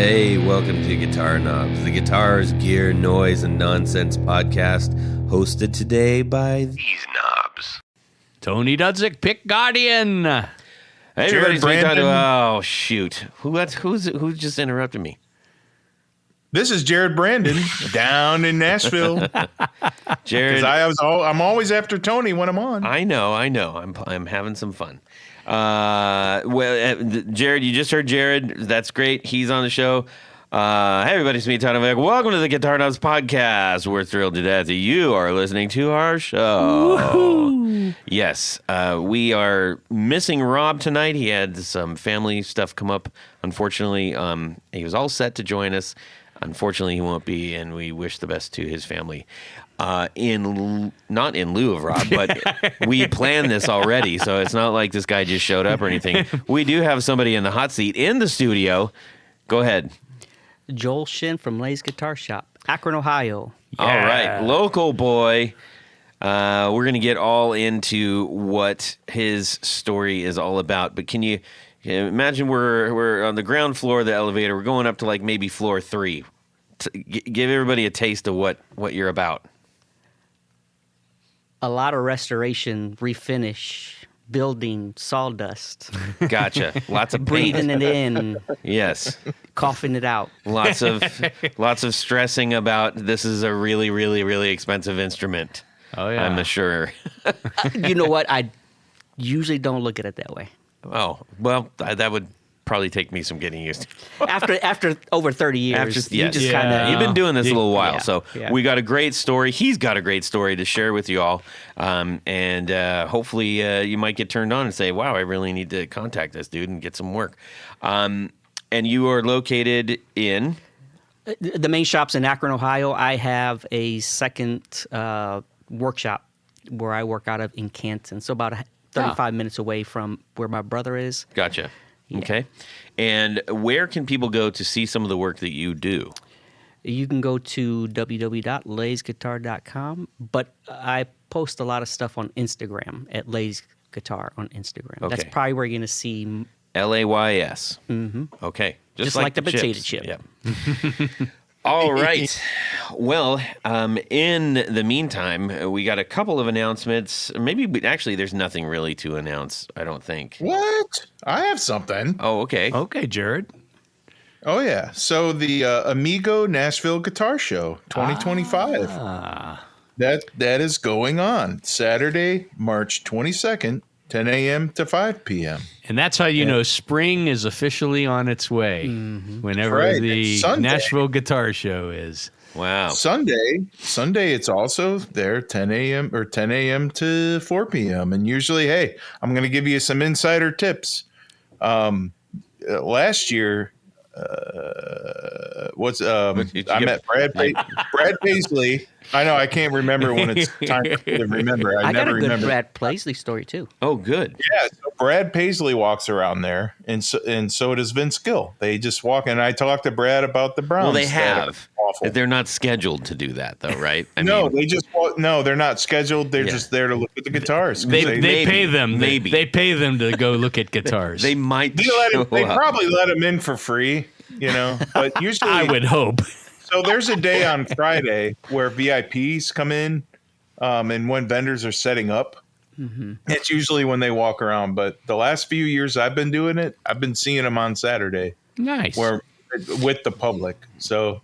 Hey, welcome to Guitar Knobs, the guitars, gear, noise, and nonsense podcast, hosted today by these knobs. Tony Dudzik, Pick Guardian. Hey, everybody, Brandon. oh, shoot. Who just interrupted me? This is Jared Brandon down in Nashville. Jared, I'm always after Tony when I'm on. I know. I'm having some fun. Jared, you just heard Jared. That's great. He's on the show. Hey, everybody, it's me, Todd. Novak. Welcome to the Guitar Knobs podcast. We're thrilled to death that you are listening to our show. Woo-hoo. Yes, we are missing Rob tonight. He had some family stuff come up. Unfortunately, he was all set to join us. Unfortunately, he won't be, and we wish the best to his family. Not in lieu of Rob, but we planned this already, so it's not like this guy just showed up or anything. We do have somebody in the hot seat in the studio. Go ahead. Joel Shinn from Lay's Guitar Shop, Akron, Ohio. Yeah. All right, local boy. We're going to get all into what his story is all about, but can you imagine we're on the ground floor of the elevator. We're going up to like maybe floor 3. Give everybody a taste of what you're about. A lot of restoration, refinish, building, sawdust. Gotcha. Lots of paint. Breathing it in. Yes. Coughing it out. Lots of stressing about this is a really, really, really expensive instrument. Oh, yeah. I'm sure. You know what? I usually don't look at it that way. Oh, well, that would probably take me some getting used to. After over 30 years, you just kind of... You've been doing this a little while, so yeah. We got a great story. He's got a great story to share with you all, and hopefully you might get turned on and say, wow, I really need to contact this dude and get some work. And you are located in? The main shop's in Akron, Ohio. I have a second workshop where I work out of in Canton, so about 35 minutes away from where my brother is. Gotcha. Yeah. Okay. And where can people go to see some of the work that you do? You can go to www.laysguitar.com, but I post a lot of stuff on Instagram at Lays Guitar on Instagram. Okay. That's probably where you're going to see... LAYS. Mm-hmm. Okay. Just like the potato chips. chip. Yeah. All right. Well, in the meantime, we got a couple of announcements. Actually, there's nothing really to announce, I don't think. What? I have something. Oh, okay. Okay, Jared. Oh, yeah. So the Amigo Nashville Guitar Show 2025. That is going on Saturday, March 22nd, 10 a.m. to 5 p.m. And that's how you know spring is officially on its way. Mm-hmm. Whenever right. the Nashville Guitar Show is. Wow. Sunday, it's also there 10 a.m. or 10 a.m. to 4 p.m. And usually, hey, I'm going to give you some insider tips. Last year, I met Brad Paisley. I know I can't remember when it's time to remember. I got never a good remember. Brad Paisley story, too. Oh, good. Yeah, so Brad Paisley walks around there, and so does Vince Gill. They just walk, and I talked to Brad about the Browns. Well, they that are have. awful. They're not scheduled to do that, though, right? They're not scheduled. They're just there to look at the guitars. They pay them. Maybe. They pay them to go look at guitars. They might. They probably let them in for free, but usually I would hope. So there's a day on Friday where VIPs come in, and when vendors are setting up, it's usually when they walk around. But the last few years I've been doing it, I've been seeing them on Saturday. Nice. With the public. So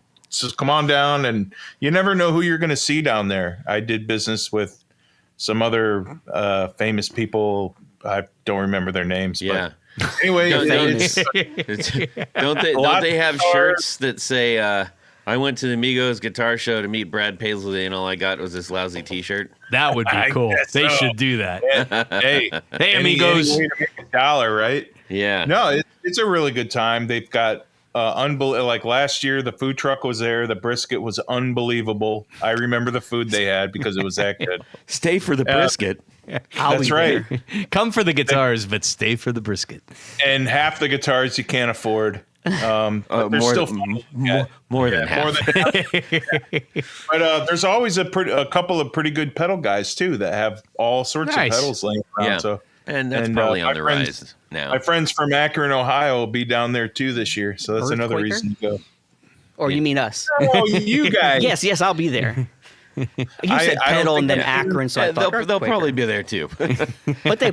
come on down, and you never know who you're going to see down there. I did business with some other famous people. I don't remember their names. Yeah. But anyway, don't they have shirts that say? I went to the Amigos Guitar Show to meet Brad Paisley, and all I got was this lousy T-shirt. That would be cool. They should do that. Hey, Amigos. Any way to make $1, right? Yeah. No, it's a really good time. They've got like last year, the food truck was there. The brisket was unbelievable. I remember the food they had because it was that good. Stay for the brisket. That's right. Come for the guitars, but stay for the brisket. And half the guitars you can't afford. But more than half. But there's always a couple of pretty good pedal guys too that have all sorts of pedals laying around. Yeah. So And that's And, probably my on the friends- rise now. My friends from Akron, Ohio will be down there too this year. So that's another Earthquaker? reason to go. Or you mean us? Oh, you guys. Yes, I'll be there. You said I don't pedal and think then I- Akron, so I thought They'll probably Earthquaker. be there too. But they,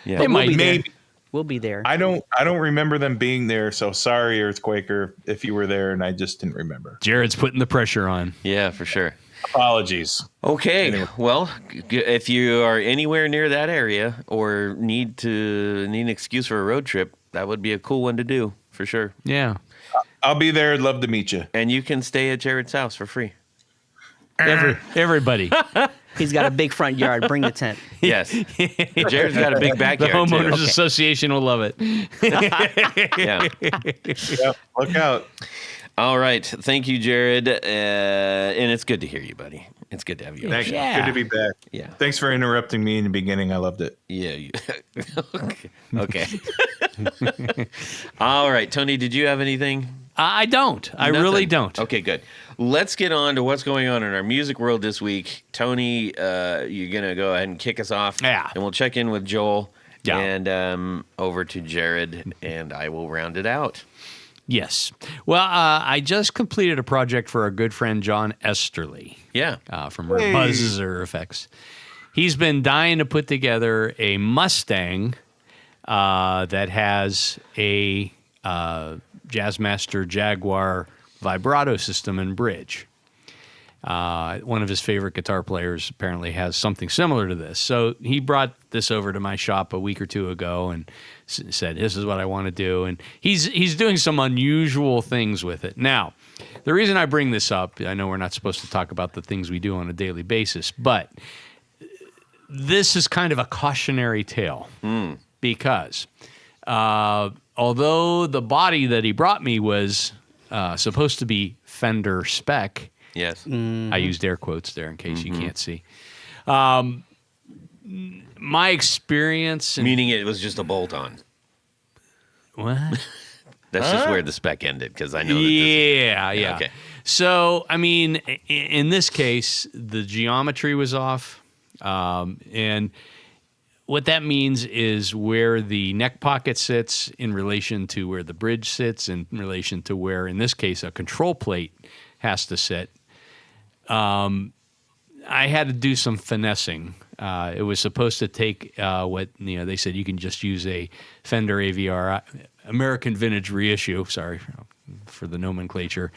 Yeah. but we'll might be there. maybe. We'll be there. I don't remember them being there. So sorry, Earthquaker, if you were there and I just didn't remember. Jared's putting the pressure on. Yeah, for sure. Apologies. Okay. Anyway. Well, if you are anywhere near that area or need an excuse for a road trip, that would be a cool one to do for sure. Yeah. I'll be there. I'd love to meet you. And you can stay at Jared's house for free. Everybody. He's got a big front yard. Bring the tent. Yes. Jared's got a big The backyard homeowners too. association will love it. Yeah. Yep. Look out. All right. Thank you, Jared. And it's good to hear you, buddy. It's good to have you. on the Thank show. you. Yeah. Good to be back. Yeah. Thanks for interrupting me in the beginning. I loved it. Yeah. Okay. All right. Tony, did you have anything? I don't. I Nothing. really don't. Okay, good. Let's get on to what's going on in our music world this week. Tony, you're going to go ahead and kick us off. Yeah. And we'll check in with Joel. Yeah. And over to Jared, and I will round it out. Yes. Well, I just completed a project for our good friend John Esterly Yeah. from Buzz or Effects. He's been dying to put together a Mustang that has a Jazzmaster Jaguar vibrato system and bridge. One of his favorite guitar players apparently has something similar to this. So he brought this over to my shop a week or two ago and said, this is what I want to do. And he's doing some unusual things with it. Now, the reason I bring this up, I know we're not supposed to talk about the things we do on a daily basis, but this is kind of a cautionary tale because although the body that he brought me was supposed to be Fender spec, Yes. I used air quotes there in case you can't see. My experience... Meaning it was just a bolt on. What? That's just where the spec ended, because I know that this Yeah. okay. So, I mean, in this case, the geometry was off. And what that means is where the neck pocket sits in relation to where the bridge sits, in relation to where, in this case, a control plate has to sit. I had to do some finessing. It was supposed to take what they said you can just use a Fender AVR American Vintage reissue. Sorry for the nomenclature,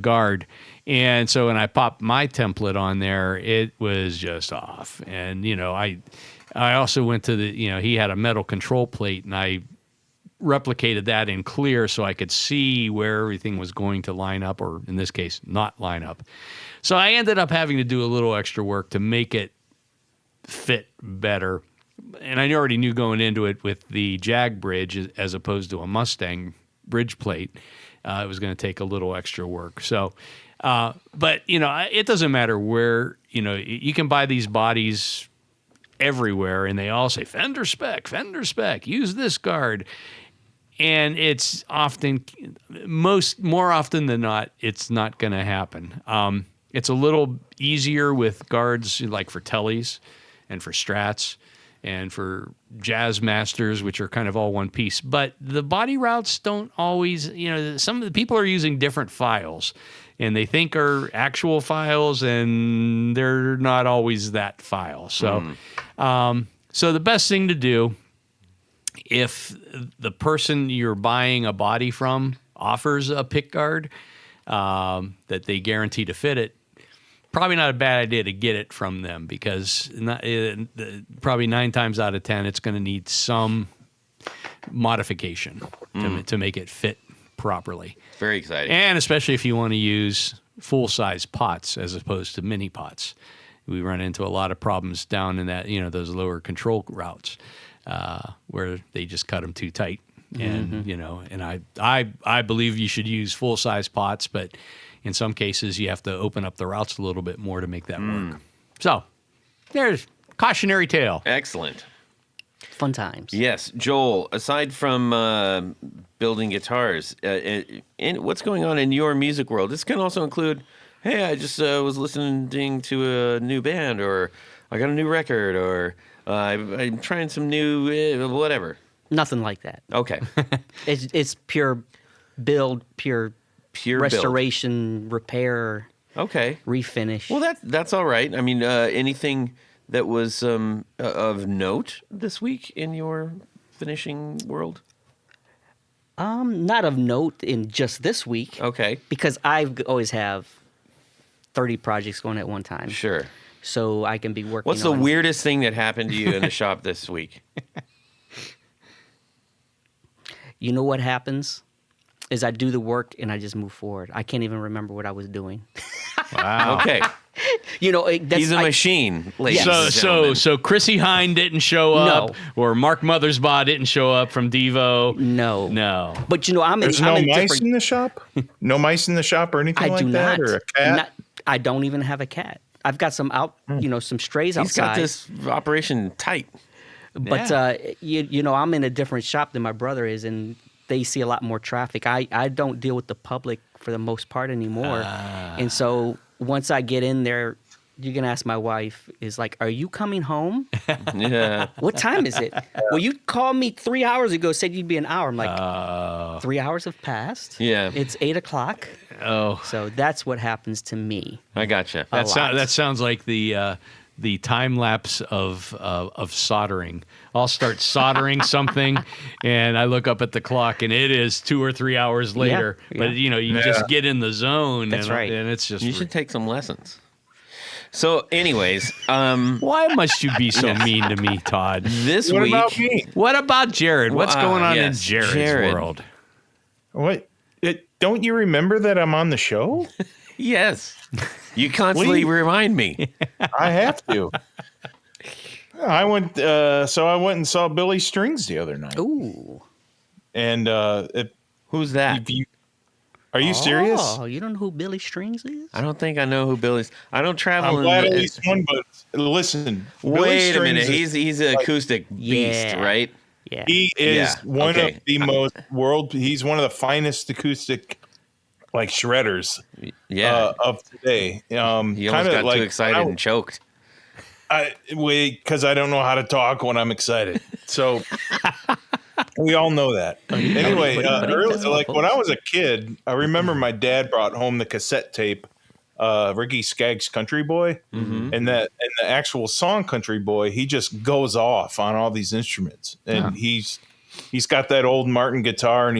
guard. And so when I popped my template on there, it was just off. And I also went to he had a metal control plate, and I replicated that in clear so I could see where everything was going to line up, or in this case, not line up. So I ended up having to do a little extra work to make it fit better. And I already knew going into it with the Jag bridge as opposed to a Mustang bridge plate, it was going to take a little extra work. So, but it doesn't matter where, you can buy these bodies everywhere and they all say Fender spec, use this guard. And it's often, more often than not, it's not going to happen. It's a little easier with guards like for Tellys and for Strats and for Jazz Masters, which are kind of all one piece. But the body routes don't always, some of the people are using different files and they think are actual files, and they're not always that file. So, so the best thing to do, if the person you're buying a body from offers a pick guard that they guarantee to fit it, probably not a bad idea to get it from them, because probably 9 times out of 10 it's going to need some modification to make it fit properly. Very exciting. And especially if you want to use full-size pots as opposed to mini pots. We run into a lot of problems down in that, those lower control routes where they just cut them too tight. And, and I believe you should use full-size pots, but in some cases you have to open up the routes a little bit more to make that work. So there's cautionary tale. Excellent. Fun times. Yes. Joel, aside from building guitars, what's going on in your music world? This can also include, hey, I just was listening to a new band, or I got a new record, or I'm trying some new whatever. Nothing like that. Okay. It's pure build, pure Pure restoration, repair, build. Okay. refinish. Well, that's all right. I mean, anything that was of note this week in your finishing world? Not of note in just this week. Okay. Because I always have 30 projects going at one time. Sure. So I can be working What's the on- weirdest thing that happened to you in the shop this week? You know what happens? Is I do the work and I just move forward. I can't even remember what I was doing. Wow. Okay. You know, that's, He's a machine, ladies Yes. and gentlemen. So Chrissy Hine didn't show up, No. or Mark Mothersbaugh didn't show up from Devo. No. But you know, There's I'm no in mice different. in the shop? No mice in the shop or anything I like do that? not. Or a cat? Not- I don't even have a cat. I've got some some strays He's outside. got this operation tight. But you know, I'm in a different shop than my brother is, and they see a lot more traffic. I don't deal with the public for the most part anymore, and so once I get in there, you're gonna ask my wife, is like, "Are you coming home? Yeah. What time is it?" Well, you called me 3 hours ago, said you'd be an hour. I'm like, 3 hours have passed. Yeah. It's 8 o'clock. Oh, So that's what happens to me. I gotcha. A lot. that sounds like the time lapse of soldering. I'll start soldering something, and I look up at the clock, and it is 2 or 3 hours later. yeah. But you know, you just get in the zone. That's right. And it's just You should take some lessons. So, anyways, Why must you be so mean to me, Todd? this What week. about me? What about Jared? What's going on in yes, Jared's Jared. world? What? Don't you remember that I'm on the show? Yes. You constantly Please. remind me. I have to. I went. So I went and saw Billy Strings the other night. Ooh. And Who's that? are you serious? Oh, you don't know who Billy Strings is? I don't think I know who Billy's. I don't travel I'm glad in at least one. But listen, Billy Wait a minute. Strings He's an acoustic beast, Yeah. right? Yeah. He is Yeah, one okay. of the most He's one of the finest acoustic, like shredders, Yeah. of today. He almost Kinda got like too excited and choked. because I don't know how to talk when I'm excited. So we all know that. Anyway, but he doesn't like when I oppose. was a kid, I remember my dad brought home the cassette tape, Ricky Skaggs' Country Boy, and the actual song Country Boy. He just goes off on all these instruments, and he's got that old Martin guitar, and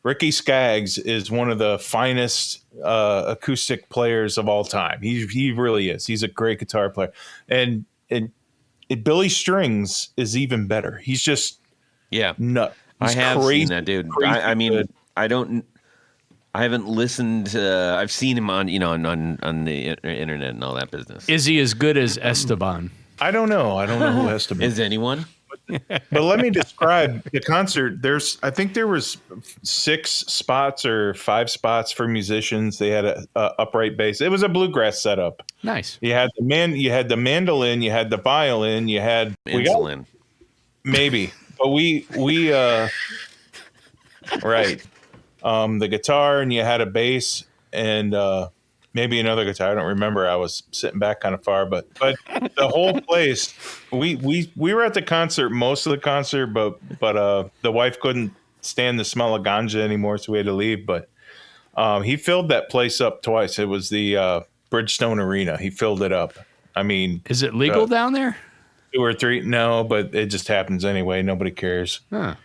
Ricky Skaggs is one of the finest acoustic players of all time. He really is. He's a great guitar player, and Billy Strings is even better. He's just Yeah. nut. I He's have crazy, seen that dude. crazy I mean, good. I haven't listened. I've seen him on the internet and all that business. Is he as good as Esteban? I don't know who has to be. Is anyone? But let me describe the concert. I think there was 6 spots or 5 spots for musicians. They had a upright bass. It was a bluegrass setup. Nice. You had the mandolin, you had the violin, you had Insulin. maybe, but we right. The guitar, and you had a bass, and maybe another guitar. I don't remember. I was sitting back kind of far, but the whole place. We were at the concert, most of the concert, but the wife couldn't stand the smell of ganja anymore, so we had to leave. But he filled that place up twice. It was the Bridgestone Arena. He filled it up. I mean, Is it legal down there? 2 or 3. No, but it just happens anyway. Nobody cares. Huh.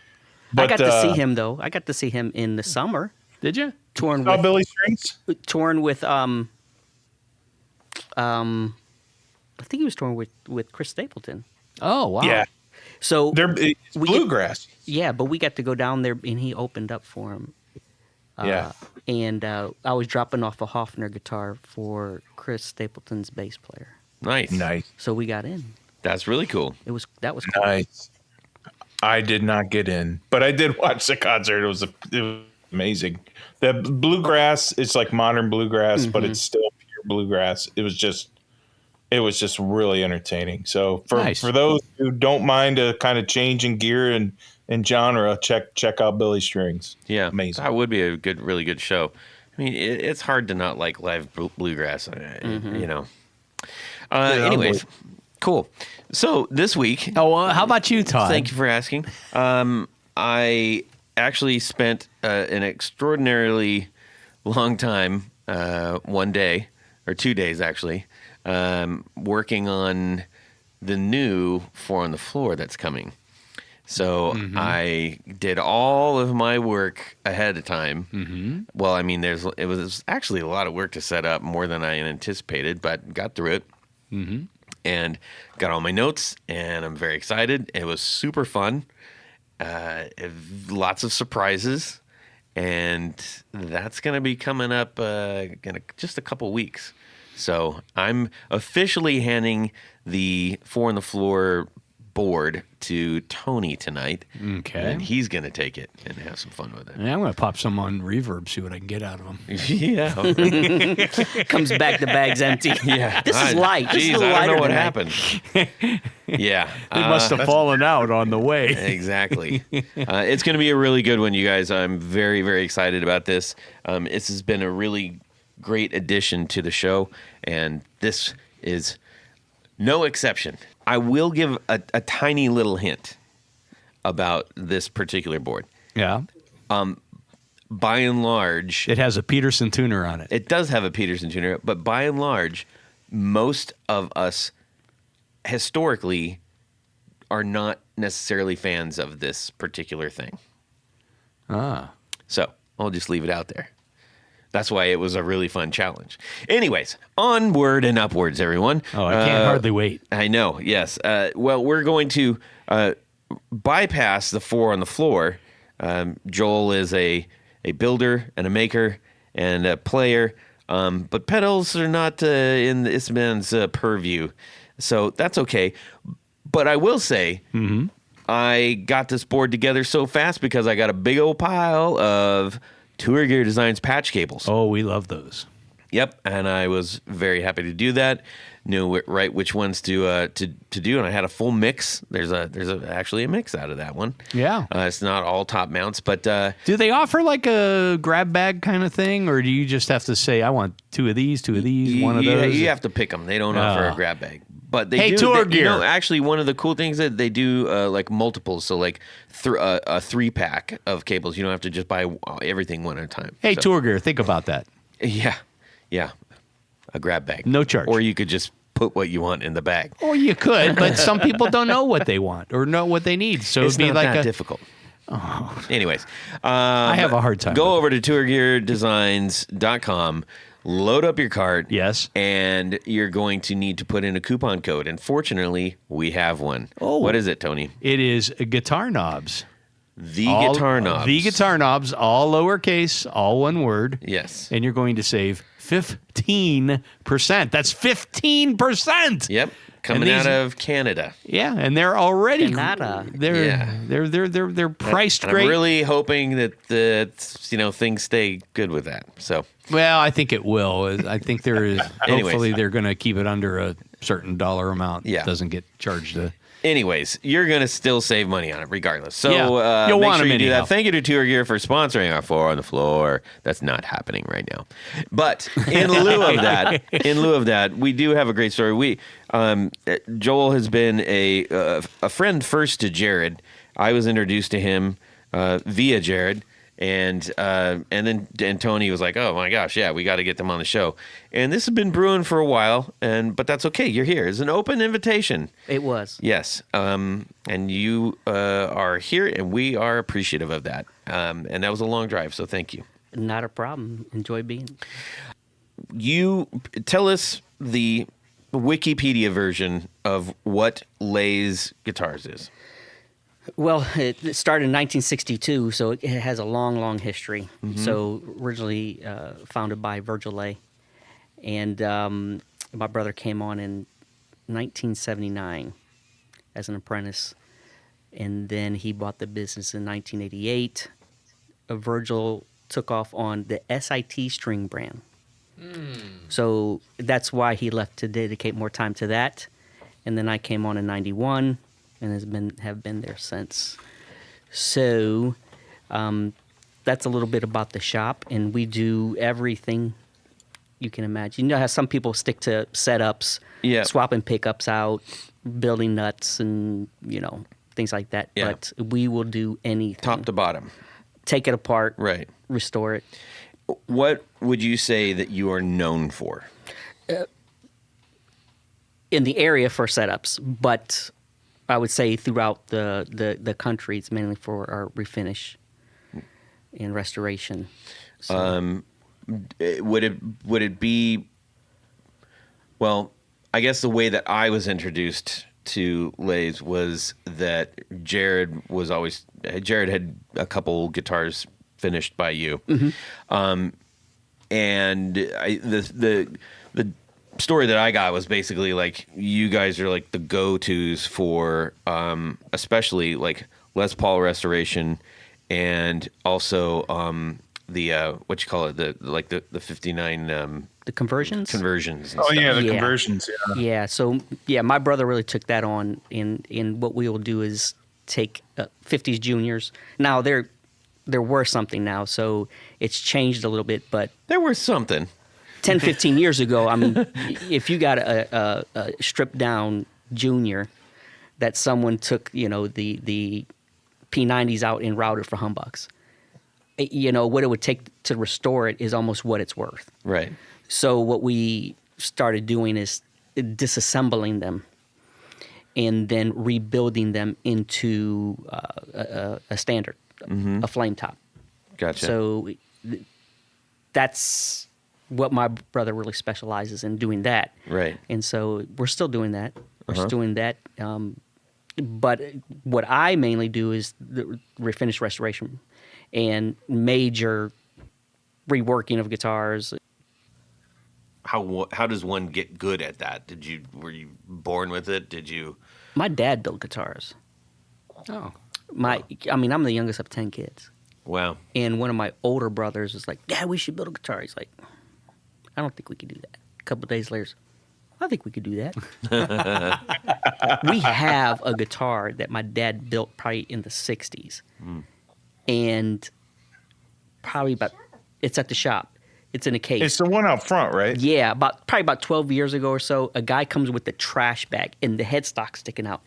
But, I got to see him though. I got to see him in the summer Did you? touring Saw with Billy Strings. I think he was touring with Chris Stapleton. Oh, wow. Yeah, So it's We get- bluegrass. yeah, but we got to go down there and he opened up for him. Yeah. And I was dropping off a Hofner guitar for Chris Stapleton's bass player. Nice. Nice. So we got in. That's really cool. That was cool. Nice. I did not get in, but I did watch the concert. It was amazing. The bluegrass, it's like modern bluegrass, but it's still pure bluegrass. It was just really entertaining. So Nice. for those who don't mind a kind of change in gear and genre, check out Billy Strings. Yeah, Amazing. That would be a really good show. I mean, it's hard to not like live bluegrass. You know. Anyways, cool. So this week, How about you, Todd? thank you for asking. I actually spent an extraordinarily long time, one day or 2 days actually, working on the new 4 on the Floor that's coming. So I did all of my work ahead of time. Well, I mean, it was actually a lot of work to set up, more than I anticipated, but got through it. And got all my notes, and I'm very excited. It was super fun. Lots of surprises, and that's going to be coming up in just a couple weeks. So I'm officially handing the 4 on the Floor board to Tony tonight. Okay. And he's going to take it and have some fun with it. Yeah, I'm going to pop some on reverb, see what I can get out of them. Yeah. Comes back, the bag's empty. Yeah. This is light. This is a Jeez, little I don't know lighter what tonight. happened. Yeah. It must have fallen out on the way. Exactly. It's going to be a really good one, you guys. I'm very, very excited about this. This has been a really great addition to the show, and this is no exception. I will give a tiny little hint about this particular board. Yeah. By and large, It has a Peterson tuner on it. it does have a Peterson tuner, but by and large, most of us historically are not necessarily fans of this particular thing. So I'll just leave it out there. That's why it was a really fun challenge. Anyways, onward and upwards, everyone. Oh, I can't hardly wait. I know, yes. Well, we're going to bypass the 4 on the Floor. Joel is a builder and a maker and a player, but pedals are not in this man's purview, so that's okay. But I will say, I got this board together so fast because I got a big old pile of Tour Gear Designs patch cables. Oh, we love those. Yep, and I was very happy to do that. Knew right which ones to do, and I had a full mix. There's actually a mix out of that one. Yeah. It's not all top mounts, but Do they offer like a grab bag kind of thing, or do you just have to say, I want 2 of these, 2 of these, 1 of those? You have to pick them. They don't offer a grab bag, but they Hey, do. Tour they, Gear. Actually, one of the cool things that they do, like multiples. So like a 3-pack of cables. You don't have to just buy everything one at a time. Hey, So, Tour Gear, think about that. Yeah, a grab bag, No charge. or you could just put what you want in the bag. Or you could, but some people don't know what they want or know what they need. So It's it'd be not like that difficult. Anyways, I have a hard time. Go with over to tourgeardesigns.com, load up your cart. Yes. And you're going to need to put in a coupon code. And fortunately, we have one. Oh. What is it, Tony? it is guitar knobs. Guitar knobs. The guitar knobs, all lowercase, all one word. Yes. And you're going to save 15%. That's 15%. Yep. Coming these- out of Canada. Yeah, and they're already Canada. They're priced And great. I'm really hoping that things stay good with that. So Well, I think it will. I think there is. Anyways. Hopefully, they're going to keep it under a certain dollar amount. Yeah. Doesn't get charged. anyways, you're going to still save money on it regardless. So Yeah. You'll make want sure them you do anyhow. that. Thank you to Tour Gear for sponsoring our 4 on the Floor. That's not happening right now. But in lieu of that, we do have a great story. Joel has been a friend first to Jared. I was introduced to him via Jared. And then Tony was like, "Oh my gosh, yeah, we got to get them on the show." And this has been brewing for a while, but that's okay. You're here. It's an open invitation. It was. Yes, and you are here, and we are appreciative of that. And that was a long drive, so thank you. Not a problem. Enjoy being. You tell us the Wikipedia version of what Lay's Guitars is. Well, it started in 1962, so it has a long, long history. Mm-hmm. So originally founded by Virgil Lay, and my brother came on in 1979 as an apprentice, and then he bought the business in 1988. Virgil took off on the SIT string brand. So that's why he left to dedicate more time to that. And then I came on in 91 and have been there since. So that's a little bit about the shop, and we do everything you can imagine. You know how some people stick to setups, Yeah. swapping pickups out, building nuts, and things like that. Yeah. But we will do anything. Top to bottom. Take it apart, Right. restore it. What would you say that you are known for? In the area for setups, but I would say throughout the country, it's mainly for our refinish and restoration. So, Would it be? Well, I guess the way that I was introduced to lathes was that Jared had a couple guitars finished by you, and the story that I got was basically like you guys are like the go-tos for especially like Les Paul restoration and also the what you call it, the 59 the conversions. conversions and Oh stuff. yeah, the Yeah. conversions. Yeah. Yeah. So my brother really took that on. In what we will do is take 50s juniors. Now they're worth something now, so it's changed a little bit. But There was something. 10, 15 years ago, I mean, if you got a stripped down junior that someone took, the P90s out and routed for humbucks, what it would take to restore it is almost what it's worth. Right. So what we started doing is disassembling them and then rebuilding them into a standard, a flame top. Gotcha. So that's what my brother really specializes in, doing that. Right. And so we're still doing that. We're still doing that. But what I mainly do is the refinish restoration and major reworking of guitars. How does one get good at that? Were you born with it? Did you? My dad built guitars. Oh, I'm the youngest of 10 kids. Wow. And one of my older brothers was like, "Dad, we should build a guitar." He's like, "I don't think we could do that." A couple of days later, I think we could do that. We have a guitar that my dad built probably in the 60s. And it's at the shop. It's in a case. It's the one out front, right? Yeah, probably about 12 years ago or so, a guy comes with the trash bag and the headstock sticking out.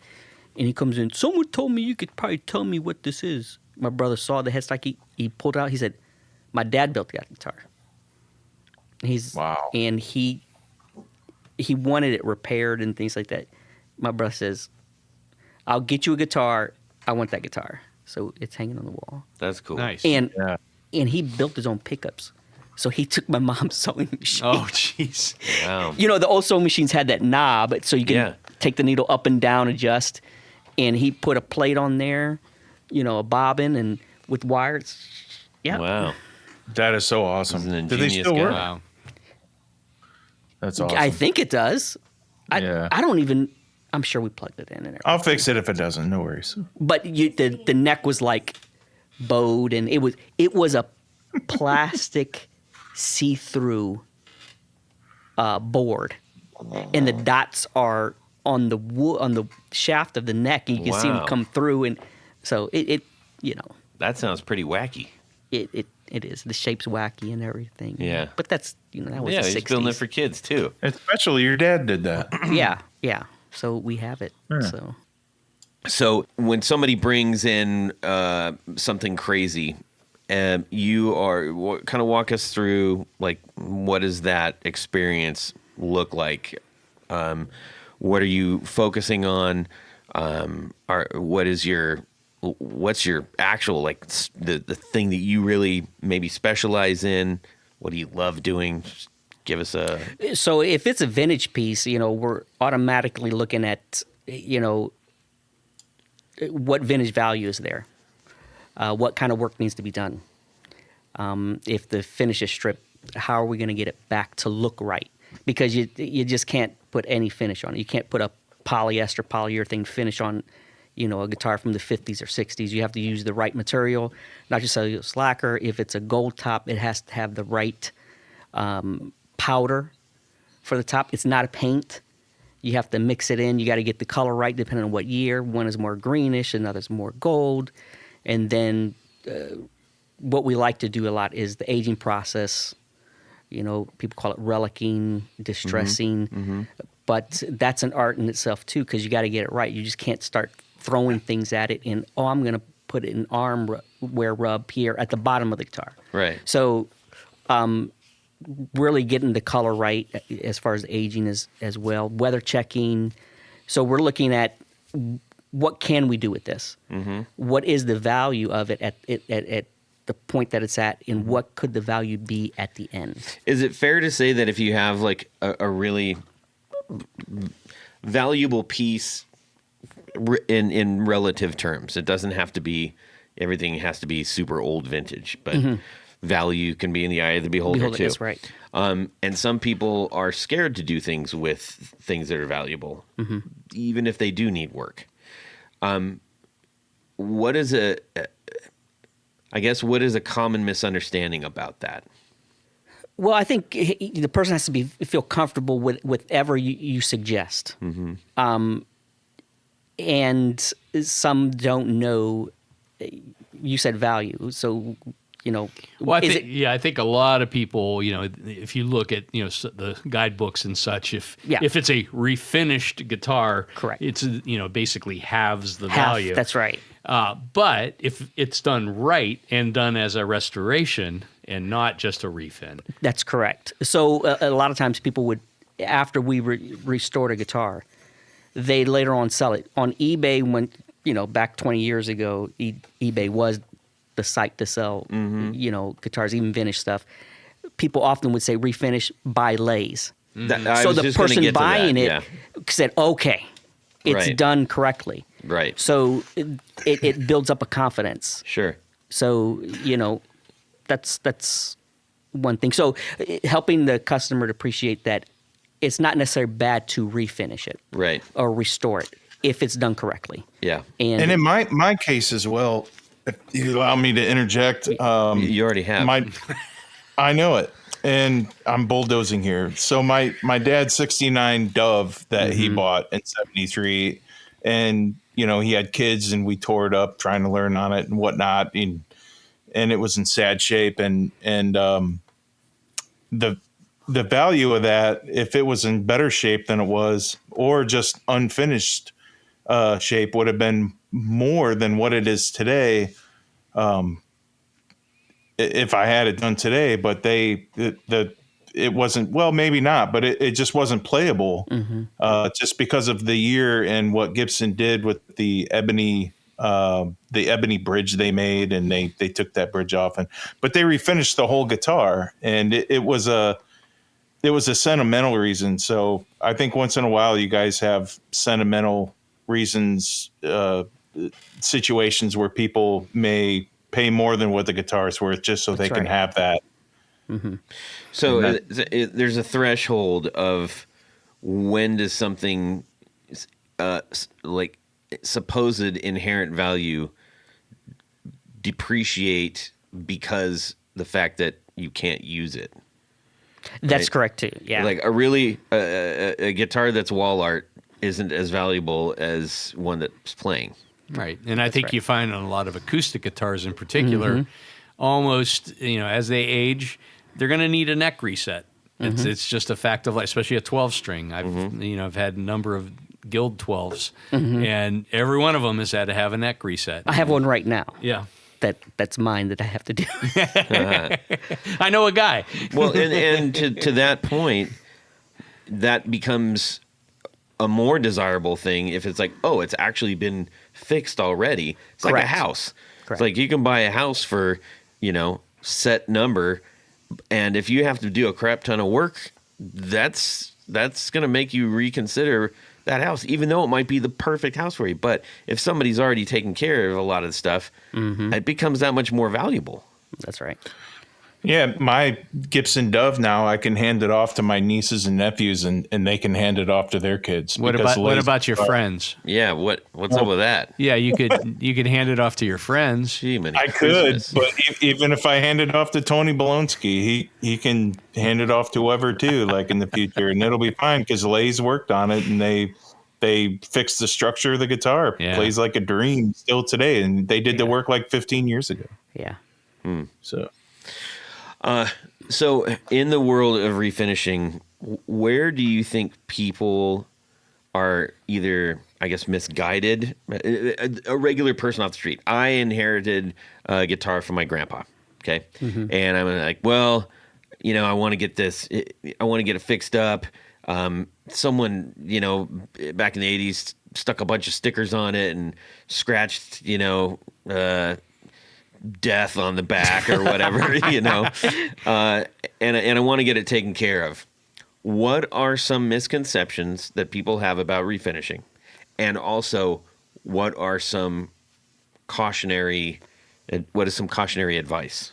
And he comes in, "Someone told me you could probably tell me what this is." My brother saw the headstock. He pulled it out. He said, "My dad built that guitar." Wow. And he wanted it repaired and things like that. My brother says, "I'll get you a guitar. I want that guitar." So it's hanging on the wall. That's cool. nice. And Yeah. he built his own pickups. So he took my mom's sewing machine. Oh, jeez. Wow. The old sewing machines had that knob, so you can Yeah. take the needle up and down, adjust. And he put a plate on there, a bobbin, and with wires. Yeah. Wow. That is so awesome. He's an Do they ingenious still guy. work? Wow. That's awesome. I think it does. Yeah. I don't even. I'm sure we plugged it in and everything. I'll fix it if it doesn't. No worries. But the neck was like bowed, and it was a plastic see-through board, and the dots are on the shaft of the neck, and you can see them Wow. come through, and so it That sounds pretty wacky. it is. The shape's wacky and everything. Yeah. But that's that was Yeah, the he's 60s. building it for kids too. Especially your dad did that. Yeah. So we have it. Yeah. So So when somebody brings in something crazy, you kind of walk us through like what does that experience look like? What are you focusing on? What's your actual like the thing that you really maybe specialize in? What do you love doing? Just give us a So if it's a vintage piece, we're automatically looking at, what vintage value is there, what kind of work needs to be done. If the finish is stripped, how are we going to get it back to look right? Because you just can't put any finish on it. You can't put a polyester, polyurethane finish on, a guitar from the 50s or 60s. You have to use the right material, not just cellulose lacquer. If it's a gold top, it has to have the right powder for the top. It's not a paint. You have to mix it in. You got to get the color right depending on what year. One is more greenish, another's more gold. And then what we like to do a lot is the aging process People call it relicking, distressing, but that's an art in itself too, because you got to get it right. You just can't start throwing things at it and, I'm going to put an wear rub here at the bottom of the guitar. Right. So really getting the color right as far as aging as well, weather checking. So we're looking at what can we do with this? What is the value of it at the point that it's at, and what could the value be at the end? Is it fair to say that if you have like a really valuable piece in relative terms, it doesn't have to be, everything has to be super old vintage, but value can be in the eye of the beholder too. That's right. And some people are scared to do things with things that are valuable, even if they do need work. What is a common misunderstanding about that? Well, I think the person has to feel comfortable with whatever you suggest. And some don't know. You said value, so Well, I think a lot of people, if you look at the guidebooks and such, if it's a refinished guitar, correct, it's basically halves the value. That's right. But if it's done right and done as a restoration and not just a refin, that's correct. So a lot of times people would, after we restored a guitar, they later on sell it on eBay. When back 20 years ago, eBay was the site to sell guitars, even vintage stuff. People often would say refinish by Lays. So the person buying it said, okay, it's done correctly. Right. So it builds up a confidence. Sure. So, that's one thing. So helping the customer to appreciate that it's not necessarily bad to refinish it. Right. Or restore it if it's done correctly. Yeah. And in my case as well, if you allow me to interject. You already have. I know it. And I'm bulldozing here. So my dad's 69 Dove that he bought in 73, and he had kids, and we tore it up trying to learn on it and whatnot, and it was in sad shape. And the value of that, if it was in better shape than it was, or just unfinished shape, would have been more than what it is today. If I had it done today, but it wasn't, well, maybe not, but it just wasn't playable, just because of the year and what Gibson did with the ebony bridge they made, and they took that bridge off, but they refinished the whole guitar, and it was a sentimental reason. So I think once in a while you guys have sentimental reasons, situations where people may pay more than what the guitar is worth just so they can have that. So there's a threshold of when does something like supposed inherent value depreciate because the fact that you can't use it. That's correct too. Yeah. Like a guitar that's wall art isn't as valuable as one that's playing. Right. And I think you find on a lot of acoustic guitars in particular, almost, as they age, they're going to need a neck reset. It's just a fact of life, especially a 12 string. I've had a number of Guild 12s, and every one of them has had to have a neck reset. I have one right now. Yeah. That's mine that I have to do. I know a guy. Well, and to that point, that becomes a more desirable thing if it's like, oh, it's actually been fixed already. It's like a house. Correct. It's like you can buy a house for, set number, and if you have to do a crap ton of work, that's going to make you reconsider that house, even though it might be the perfect house for you. But if somebody's already taken care of a lot of the stuff, it becomes that much more valuable. That's right. Yeah, my Gibson Dove now, I can hand it off to my nieces and nephews, and they can hand it off to their kids. What about your friends? Yeah, what's up with that? Yeah, you could hand it off to your friends. I could, but even if I hand it off to Tony Bolonsky, he can hand it off to whoever too, like in the future, and it'll be fine because Lay's worked on it, and they fixed the structure of the guitar. Yeah. Plays like a dream still today, and they did the work like 15 years ago. Yeah. So. So, in the world of refinishing, where do you think people are either, I guess, misguided? A regular person off the street. I inherited a guitar from my grandpa. Okay, and I'm like, well, I want to get this. I want to get it fixed up. Someone, back in the '80s, stuck a bunch of stickers on it and scratched, death on the back or whatever, and I want to get it taken care of. What are some misconceptions that people have about refinishing? And also, what is some cautionary advice?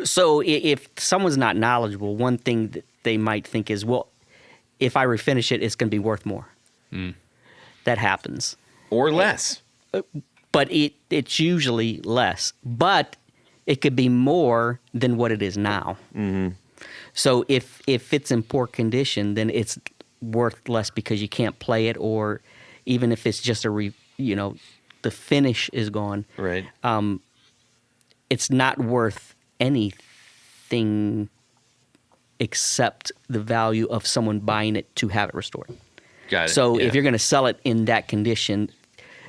So if someone's not knowledgeable, one thing that they might think is, well, if I refinish it, it's going to be worth more. That happens. Or less. But it's usually less. But it could be more than what it is now. Mm-hmm. So if it's in poor condition, then it's worth less because you can't play it, or even if it's just the finish is gone. Right. It's not worth anything except the value of someone buying it to have it restored. Got it. So Yeah. if you're going to sell it in that condition,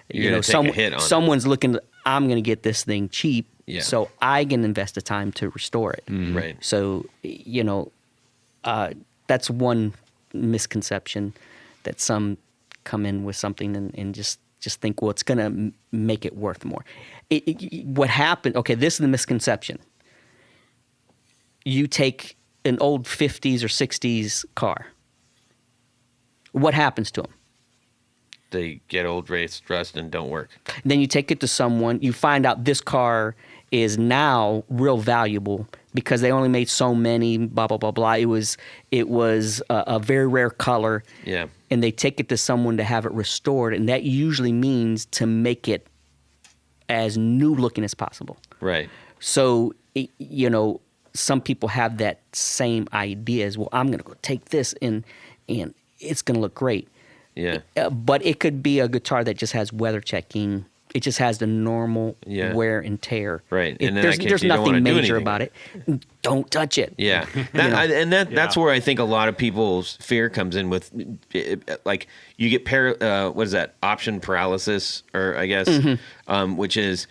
You're gonna take a hit on it. someone's looking. I'm going to get this thing cheap, Yeah. so I can invest the time to restore it. Right. So that's one misconception, that some come in with something and just think, well, it's going to make it worth more. What happened? Okay, this is the misconception. You take an old 50s or 60s car. What happens to them? They get old, race, rust, and don't work. Then you take it to someone, you find out this car is now real valuable because they only made so many, blah, blah, blah, blah. It was a very rare color. Yeah. And they take it to someone to have it restored, and that usually means to make it as new looking as possible. Right. So, some people have that same idea as, well, I'm going to go take this and it's going to look great. Yeah. But it could be a guitar that just has weather checking. It just has the normal wear and tear. Right. And in there's that case, you don't nothing wanna do major anything about it. Don't touch it. Yeah. That's where I think a lot of people's fear comes in with, like, you get what is that? Option paralysis, or I guess, which is,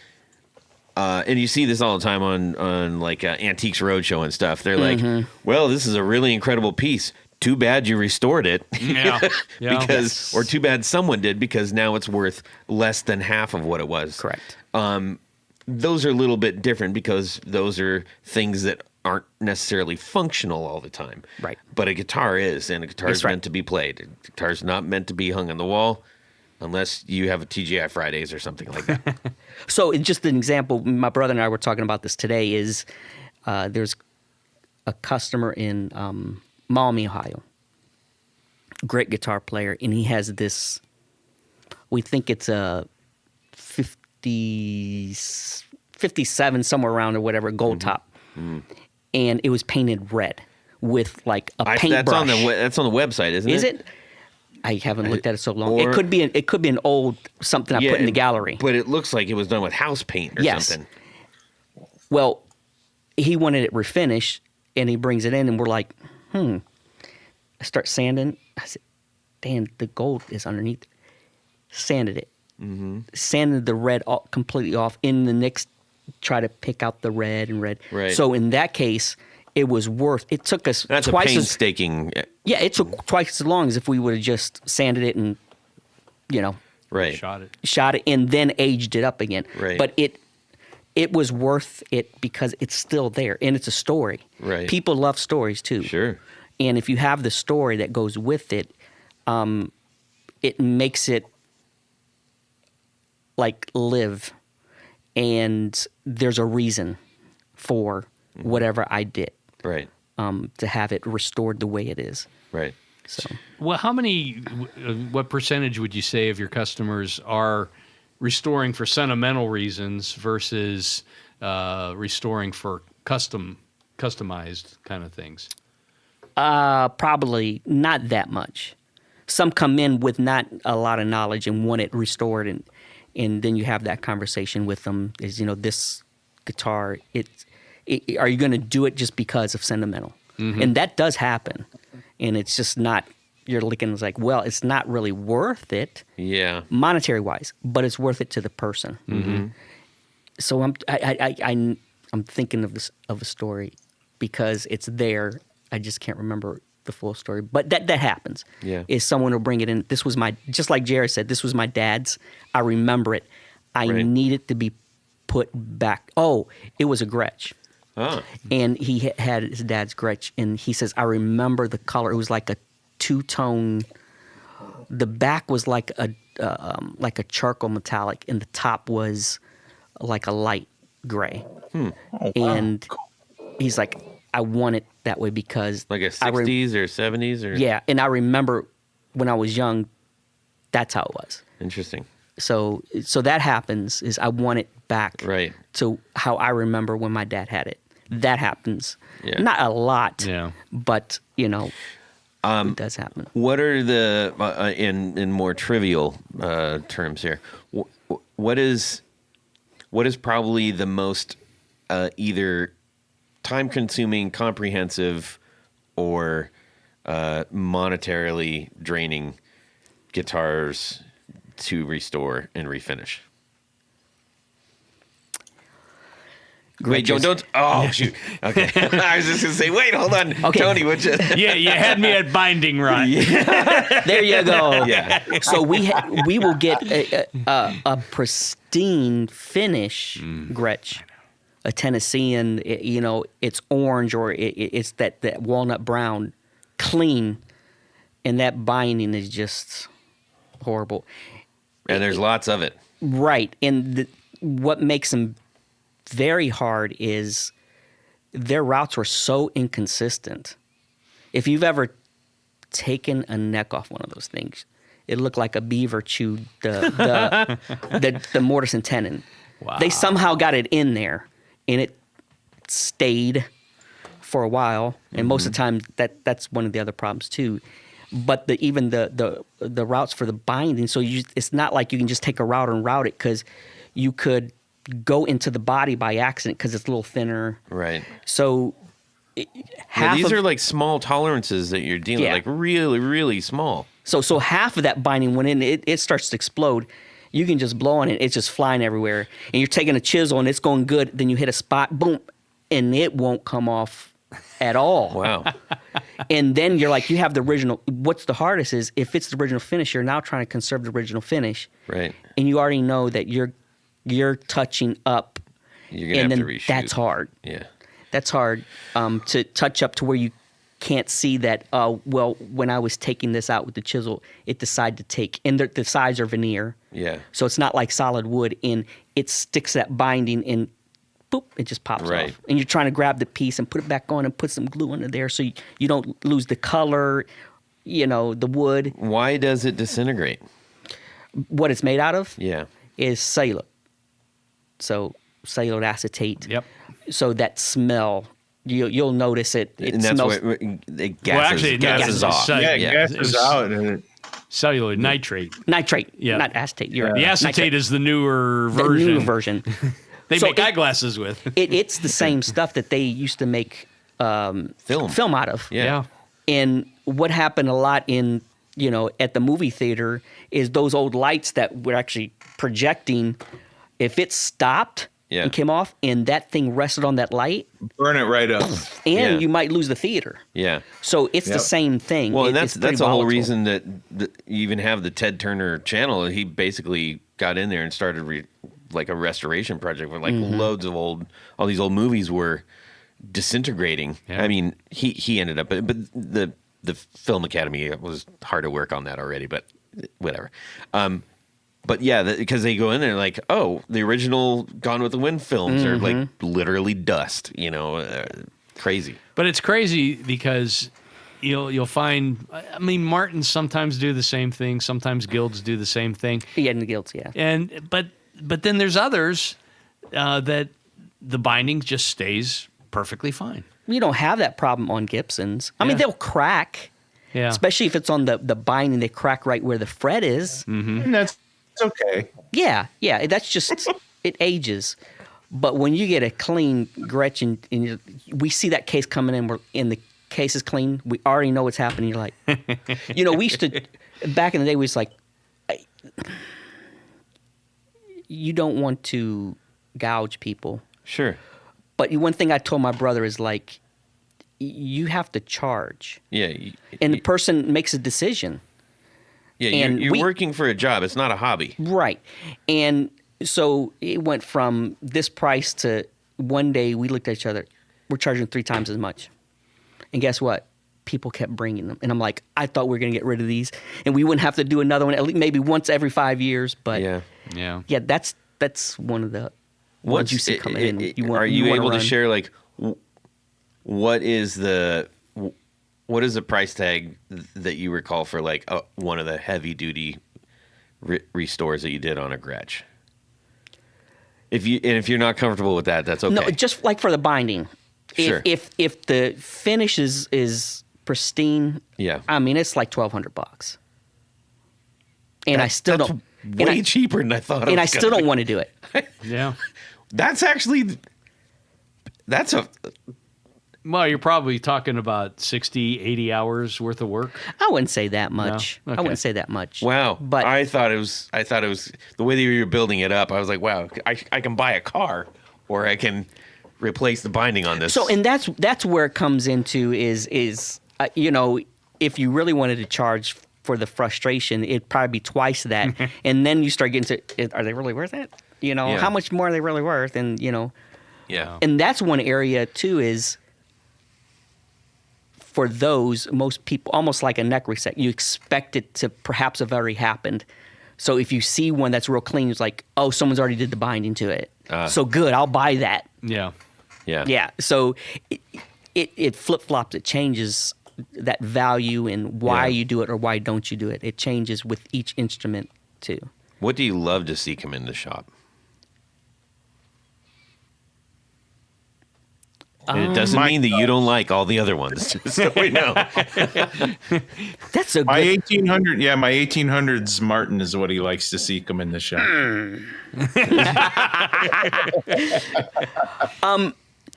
and you see this all the time on like Antiques Roadshow and stuff. They're like, well, this is a really incredible piece. Too bad you restored it. Yeah. Because, or too bad someone did, because now it's worth less than half of what it was. Correct. Those are a little bit different because those are things that aren't necessarily functional all the time. Right. But a guitar is, and a guitar is That's right. meant to be played. A guitar is not meant to be hung on the wall unless you have a TGI Fridays or something like that. So, just an example, my brother and I were talking about this today, is there's a customer in Maumee, Ohio. Great guitar player, and he has this, we think it's a 57, somewhere around or whatever, gold top. And it was painted red with like a paintbrush. That's on the website, isn't it? Is it? I haven't looked at it so long. Or- it could be an old something I put in the gallery. But it looks like it was done with house paint or something. Well, he wanted it refinished, and he brings it in, and we're like, I start sanding. I said, Dan, the gold is underneath. Sanded it. Sanded the red completely off. In the next, try to pick out the red and red. Right. So in that case, it was worth. It took us That's twice a painstaking. Yeah, it took twice as long as if we would have just sanded it and, Right. Shot it. and then aged it up again. Right. But it was worth it because it's still there, and it's a story. Right. People love stories too. Sure. And if you have the story that goes with it, it makes it like live, and there's a reason for whatever I did. Right. To have it restored the way it is. Right. So Well, what percentage would you say of your customers are restoring for sentimental reasons versus restoring for customized kind of things? probably not that much. Some come in with not a lot of knowledge and want it restored, and then you have that conversation with them. Is this guitar? are you going to do it just because of sentimental? And that does happen. And it's just not, you're looking, it's like, well, it's not really worth it. Yeah. Monetary wise, but it's worth it to the person. So I'm thinking of a story because it's there. I just can't remember the full story, but that happens. Yeah. Is someone will bring it in. This was just like Jared said, this was my dad's. I remember it. I need it to be put back. Oh, it was a Gretsch. Oh. And he had his dad's Gretsch, and he says, I remember the color. It was like a two-tone. The back was like a charcoal metallic, and the top was like a light gray. Oh, wow. And he's like, I want it that way because Like a 60s or 70s or? yeah, and I remember when I was young, that's how it was. Interesting. So that happens. Is I want it back Right. to how I remember when my dad had it. That happens. Yeah. Not a lot. Yeah. But it does happen. What are the in more trivial terms here? What is probably the most either time-consuming, comprehensive, or monetarily draining guitars to restore and refinish? Wait, don't. Oh, shoot. Okay. I was just going to say, wait, hold on. Okay. Tony, what you. Yeah, you had me at binding rot. There you go. Yeah. So we will get a pristine finish Gretsch, a Tennessean. It's orange or it's that walnut brown, clean, and that binding is just horrible. And there's lots of it. Right, and what makes them very hard is their routes were so inconsistent. If you've ever taken a neck off one of those things, it looked like a beaver chewed the mortise and tenon. Wow. They somehow got it in there, and it stayed for a while. And most of the time, that's one of the other problems too. But even the routes for the binding, so it's not like you can just take a route and route it, because you could go into the body by accident because it's a little thinner. Right. So These are like small tolerances that you're dealing with, like really, really small. So half of that binding went in, it starts to explode. You can just blow on it, it's just flying everywhere. And you're taking a chisel and it's going good, then you hit a spot, boom, and it won't come off at all. Wow. And then you're like, you have the original. What's the hardest is if it's the original finish, you're now trying to conserve the original finish. Right. And you already know that you're touching up. You're going to have to reshoot. That's hard. Yeah. That's hard to touch up to where you can't see that, well, when I was taking this out with the chisel, it decided to take, and the sides are veneer. Yeah. So it's not like solid wood, and it sticks that binding and boop, it just pops off. And you're trying to grab the piece and put it back on and put some glue under there so you don't lose the color, the wood. Why does it disintegrate? What it's made out of? Yeah. Is cellulose. So cellulose acetate. Yep. So that smell, you'll notice it. It And that's smells. what it Well, actually, gases no, off. Yeah, it It gases was out. And celluloid nitrate. Nitrate, Yeah. not acetate. You're The right. acetate Nitrate. is the newer The version. new version. They So make eyeglasses with. It's the same stuff that they used to make film out of. Yeah. And what happened a lot in, at the movie theater is those old lights that were actually projecting, if it stopped and came off and that thing rested on that light, burn it right up. and you might lose the theater. Yeah. So it's the same thing. Well, and It's that's pretty the whole volatile. reason that you even have the Ted Turner channel. He basically got in there and started like a restoration project where loads of all these old movies were disintegrating. Yeah. I mean, he ended up, but the Film Academy was hard to work on that already, but whatever. But yeah, because they go in there like, oh, the original Gone with the Wind films are like literally dust, crazy. But it's crazy because you'll find, I mean, Martins sometimes do the same thing. Sometimes guilds do the same thing. Yeah, in the guilds, yeah. But then there's others that the binding just stays perfectly fine. You don't have that problem on Gibsons. I mean, they'll crack. Yeah. Especially if it's on the binding, they crack right where the fret is. And that's okay. Yeah, that's just, it ages. But when you get a clean Gretchen, and we see that case coming in, the case is clean. We already know what's happening. You're like, we used to, back in the day, we was like, you don't want to gouge people. Sure. But one thing I told my brother is like, you have to charge. Yeah. And the person makes a decision. Yeah, and you're working for a job. It's not a hobby. Right. And so it went from this price to one day we looked at each other, we're charging 3 times as much. And guess what? People kept bringing them. And I'm like, I thought we were going to get rid of these. And we wouldn't have to do another one, at least maybe once every 5 years. But yeah, that's one of the ones you see coming in. Are you able to share, like, what is the price tag that you recall for, like, one of the heavy-duty restores that you did on a Gretsch? If you're not comfortable with that, that's okay. No, just like for the binding. Sure. If the finish is pristine, I mean it's like $1,200, and I still don't. Way cheaper than I thought. And I still don't want to do it. Yeah, that's a. Well, you're probably talking about 60, 80 hours worth of work. I wouldn't say that much. No? Okay. I wouldn't say that much. Wow. But I thought it was the way that you were building it up. I was like, wow, I can buy a car, or I can replace the binding on this. So, and that's where it comes into is if you really wanted to charge for the frustration, it'd probably be twice that. And then you start getting to, are they really worth it? How much more are they really worth? And, yeah. And that's one area too is for those, most people, almost like a neck reset, you expect it to perhaps have already happened. So if you see one that's real clean, it's like, oh, someone's already did the binding to it. So good, I'll buy that. Yeah. Yeah. Yeah. So it flip-flops. It changes that value and why you do it or why don't you do it. It changes with each instrument too. What do you love to see come in the shop? And it doesn't mean that you don't like all the other ones, just so we know. That's a my good... 1800. Yeah, my 1800s Martin is what he likes to see come in the shop.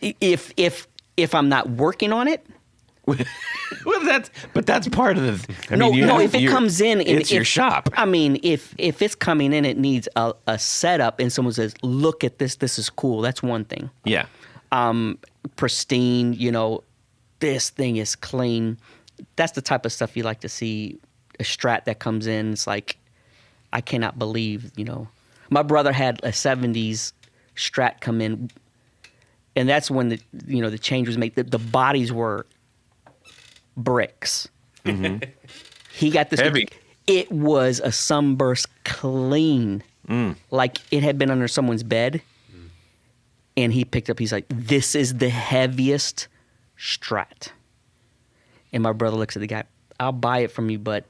If I'm not working on it. Well, that's part of the. If it comes in, and it's your shop. I mean, if it's coming in, it needs a setup, and someone says, "Look at this. This is cool." That's one thing. Yeah. Pristine. This thing is clean. That's the type of stuff you like to see. A Strat that comes in, it's like, I cannot believe. My brother had a '70s Strat come in, and that's when the change was made. The bodies were bricks. Mm-hmm. He got this heavy. It was a sunburst clean, like it had been under someone's bed. And he picked up. He's like, "This is the heaviest Strat." And my brother looks at the guy. "I'll buy it from you, but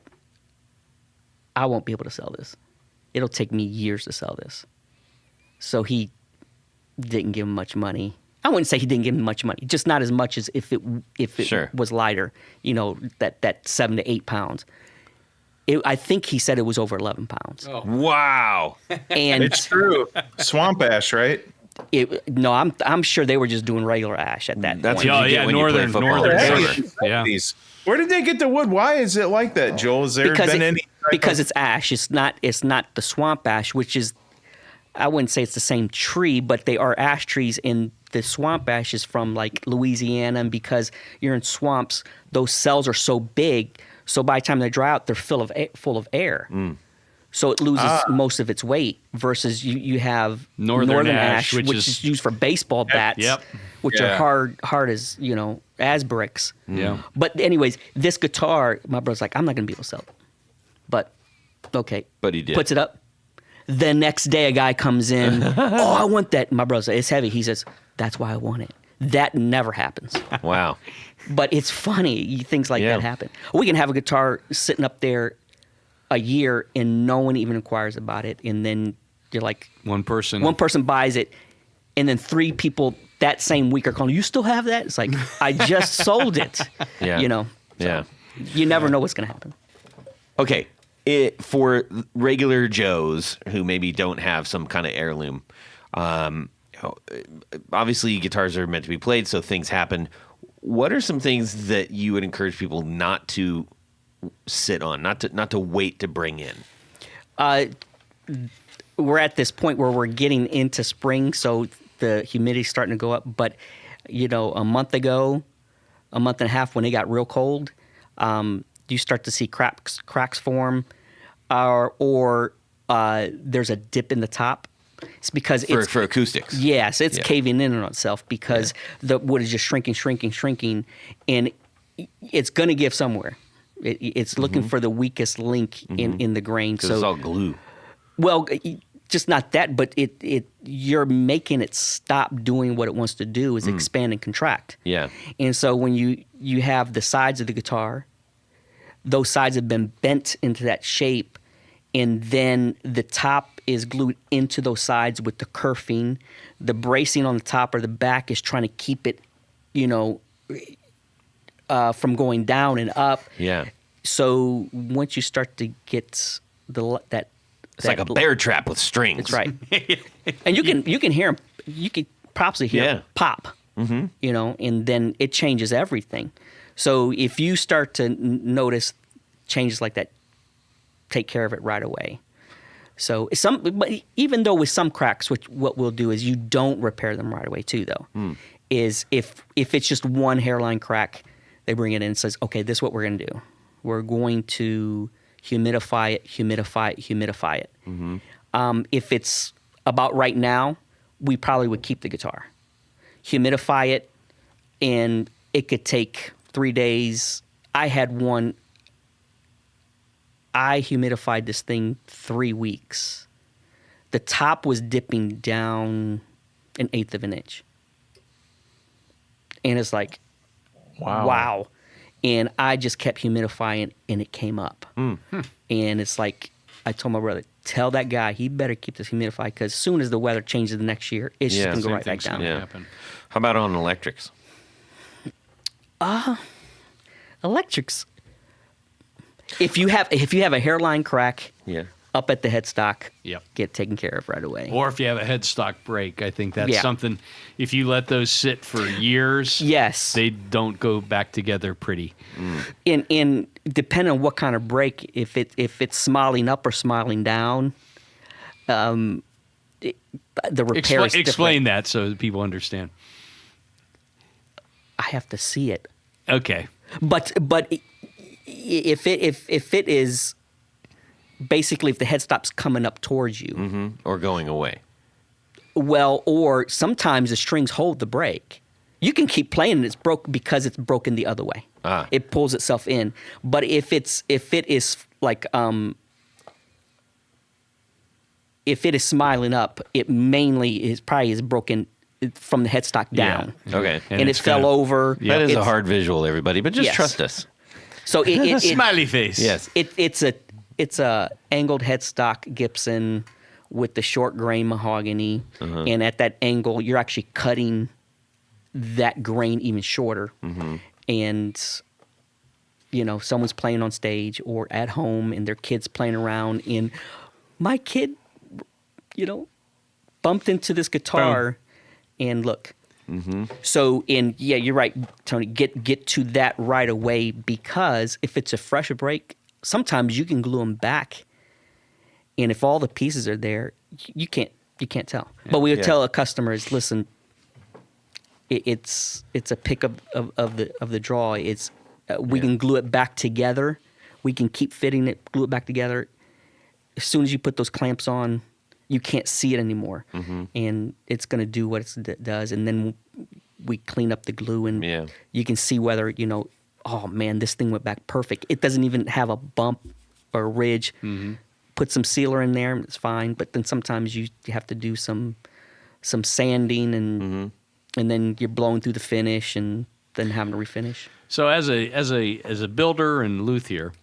I won't be able to sell this. It'll take me years to sell this." So he didn't give him much money. I wouldn't say he didn't give him much money, just not as much as if it Sure. was lighter. That 7 to 8 pounds. I think he said it was over 11 pounds. Oh. Wow. And It's true. Swamp ash, right? I'm sure they were just doing regular ash at that That's point. what you get when you play football in the northern. summer. Yeah. Where did they get the wood? Why is it like that, Joel? Has there been any? Because it's ash. It's not the swamp ash, which is, I wouldn't say it's the same tree, but they are ash trees. And the swamp ash is from like Louisiana, and because you're in swamps, those cells are so big. So by the time they dry out, they're full of air. So it loses most of its weight. Versus you have northern ash, which is used for baseball bats, which are hard as as bricks. Yeah. But anyways, this guitar, my brother's like, I'm not gonna be able to sell it. But okay. But he did. Puts it up. The next day, a guy comes in. Oh, I want that. My brother says, it's heavy. He says, that's why I want it. That never happens. Wow. But it's funny. Things like that happen. We can have a guitar sitting up there a year and no one even inquires about it. And then you're like, One person buys it. And then 3 people that same week are calling, you still have that? It's like, I just sold it. Yeah. So you never know what's going to happen. Okay. For regular Joes who maybe don't have some kind of heirloom, obviously guitars are meant to be played, so things happen. What are some things that you would encourage people not to sit on, not to wait to bring in? We're at this point where we're getting into spring, so the humidity's starting to go up. But a month and a half, when it got real cold, you start to see cracks form, or there's a dip in the top. It's because for acoustics. Yes, it's caving in on itself because the wood is just shrinking, and it's going to give somewhere. It's looking for the weakest link in the grain. So it's all glue. Well, just not that, but you're making it stop doing what it wants to do, is expand and contract. Yeah. And so when you have the sides of the guitar, those sides have been bent into that shape, and then the top is glued into those sides with the kerfing. The bracing on the top or the back is trying to keep it, from going down and up. Yeah. So once you start to get It's like a bear trap with strings. That's right. And you can hear them. You can probably hear 'em pop. And then it changes everything. So if you start to notice changes like that, take care of it right away. So but even though with some cracks, what we'll do is you don't repair them right away too, though. Is if it's just one hairline crack, they bring it in and says, okay, this is what we're going to do. We're going to humidify it. If it's about right now, we probably would keep the guitar. Humidify it, and it could take 3 days. I had one. I humidified this thing 3 weeks. The top was dipping down 1/8 of an inch. And it's like, wow. And I just kept humidifying, and it came up. And it's like, I told my brother, tell that guy he better keep this humidified, because as soon as the weather changes the next year, it's just going to go right back down. Happen. How about on electrics? Electrics. If you have a hairline crack up at the headstock, get taken care of right away. Or if you have a headstock break, I think that's something. If you let those sit for years, they don't go back together pretty. And depending on what kind of break, if it's smiling up or smiling down, the repair is different. Explain that so that people understand. I have to see it. Okay, but if it is basically, if the headstock's coming up towards you or going away, well, or sometimes the strings hold the break. You can keep playing and it's broke because it's broken the other way. It pulls itself in. But if it is like if it is smiling up, it mainly is probably broken from the headstock down. Okay, and it fell over. That is a hard visual, everybody, but just trust us. So it smiley face. Yes, it's a angled headstock Gibson with the short grain mahogany, and at that angle, you're actually cutting that grain even shorter. And someone's playing on stage or at home, and their kid's playing around, and my kid, bumped into this guitar, and look. So, you're right, Tony. Get to that right away, because if it's a fresh break, sometimes you can glue them back, and if all the pieces are there, you can't tell. But we would tell our customers, listen, it's a pick of the draw. It's we can glue it back together. We can keep fitting it, glue it back together. As soon as you put those clamps on, you can't see it anymore, and it's going to do what it does. And then we clean up the glue, and you can see whether oh man, this thing went back perfect. It doesn't even have a bump or a ridge. Put some sealer in there, it's fine. But then sometimes you have to do some sanding, and then you're blowing through the finish, and then having to refinish. So as a builder and luthier,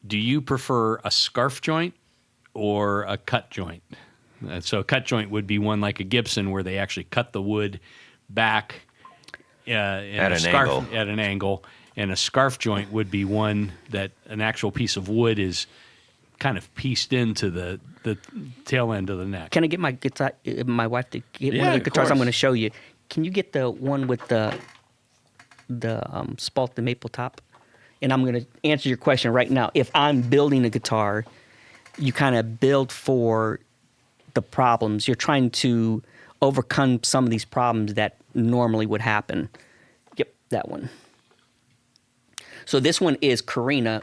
do you prefer a scarf joint or a cut joint? So a cut joint would be one like a Gibson, where they actually cut the wood back at an angle, and a scarf joint would be one that an actual piece of wood is kind of pieced into the tail end of the neck. Can I get my guitar? My wife to get one Yeah, of the of guitars I'm course. going to show you. Can you get the one with the spalt, the maple top? And I'm going to answer your question right now. If I'm building a guitar, you kind of build for the problems. You're trying to overcome some of these problems that normally would happen. Yep, that one. So this one is Karina,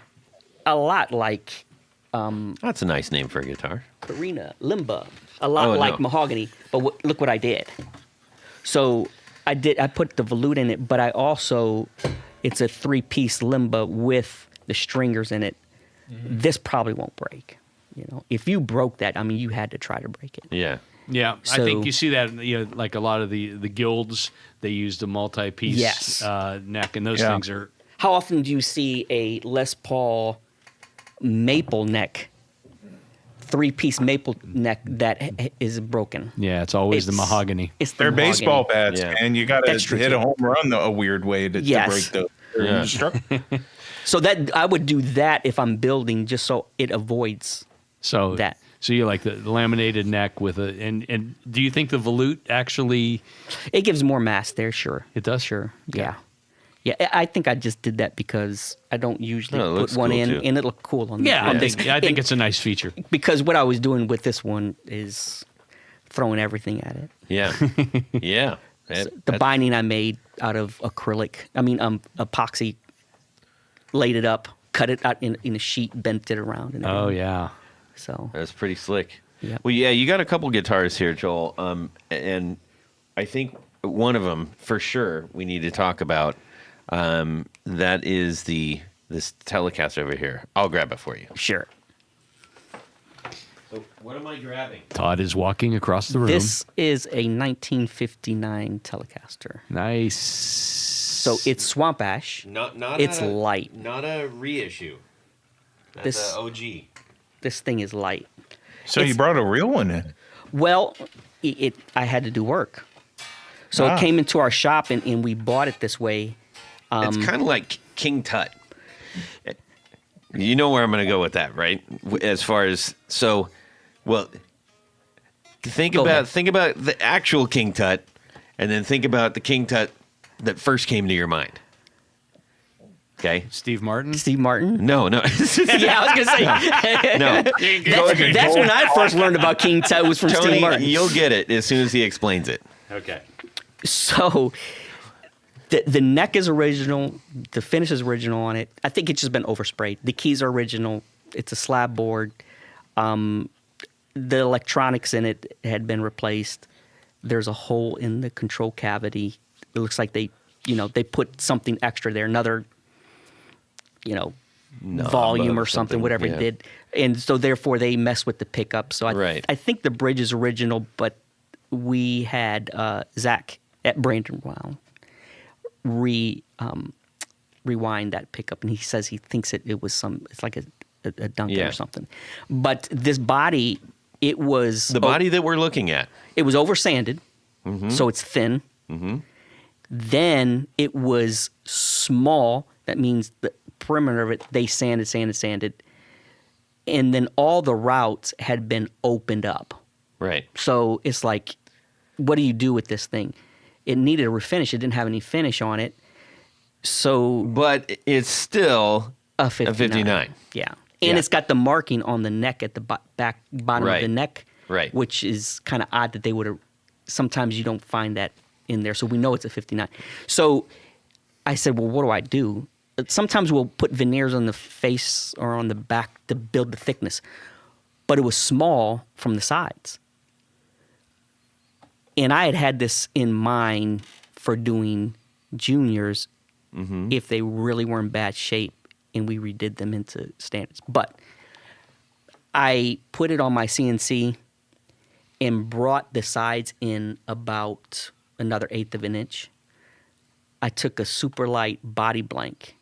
a lot like That's a nice name for a guitar. Karina Limba, a lot Oh, like no. mahogany. But look what I did. So I put the volute in it, but I also, it's a 3-piece limba with the stringers in it. Mm-hmm. This probably won't break. You know, if you broke that, I mean, you had to try to break it. Yeah. Yeah, I So- think you see that, like a lot of the guilds, they used a multi-piece Yes. neck, and those Yeah. things are. How often do you see a Les Paul maple neck, 3-piece maple neck that is broken? Yeah, it's always the It's- mahogany. It's the They're mahogany. baseball bats, Yeah. man. You got to That's true, hit too. a home run a weird way to Yes. break those. They're Yeah. indestructible. So that I would do that if I'm building, just so it avoids. So That. So you like the laminated neck with a and do you think the volute actually? It gives more mass there, sure. It does? Sure. Yeah. Yeah. I think I just did that because I don't usually No, it put looks one cool, in, too. and it looked cool on Yeah, on I this. think it's a nice feature. Because what I was doing with this one is throwing everything at it. Yeah. Yeah. So the binding I made out of epoxy, laid it up, cut it out in a sheet, bent it around. And Oh everything. yeah. So That's pretty slick. Yep. Well, yeah, you got a couple guitars here, Joel, and I think one of them for sure we need to talk about. That is this Telecaster over here. I'll grab it for you. sure. So what am I grabbing? Todd is walking across the room. This is a 1959 Telecaster. Nice. So it's swamp ash. Not It's light. Not a reissue. That's This- a OG. This thing is light. So you brought a real one in. Well, I had to do work. So Ah. it came into our shop and we bought it this way. It's kind of like King Tut. You know where I'm going to go with that, right? As far as think Go about ahead. the actual King Tut, and then think about the King Tut that first came to your mind. Okay. Steve Martin. Steve Martin. No. Yeah, I was gonna say. No. That's when I first learned about King Tut was from Tony, Steve Martin. you'll get it as soon as he explains it. Okay. So the neck is original. The finish is original on it. I think it's just been oversprayed. The keys are original. It's a slab board. The electronics in it had been replaced. There's a hole in the control cavity. It looks like they put something extra there. Another, volume or something, whatever yeah. it did. And so therefore they mess with the pickup. So Right. I think the bridge is original, but we had Zach at Brandon Brown rewind that pickup, and he says he thinks it was it's like a Duncan Yeah. or something. But this body, it was The body that we're looking at. it was over sanded, Mm-hmm. so it's thin. Then it was small. That means the perimeter of it, they sanded. And then all the routes had been opened up. Right. So it's like, what do you do with this thing? It needed a refinish. It didn't have any finish on it. So But it's still a 59. 59. Yeah. And Yeah. it's got the marking on the neck at the back bottom Right. of the neck. Right. Which is kind of odd that they would have. Sometimes you don't find that in there. So we know it's a 59. So I said, well, what do I do? Sometimes we'll put veneers on the face or on the back to build the thickness. But it was small from the sides. And I had this in mind for doing juniors if they really were in bad shape and we redid them into standards. But I put it on my CNC and brought the sides in about another 1/8 of an inch. I took a super light body blank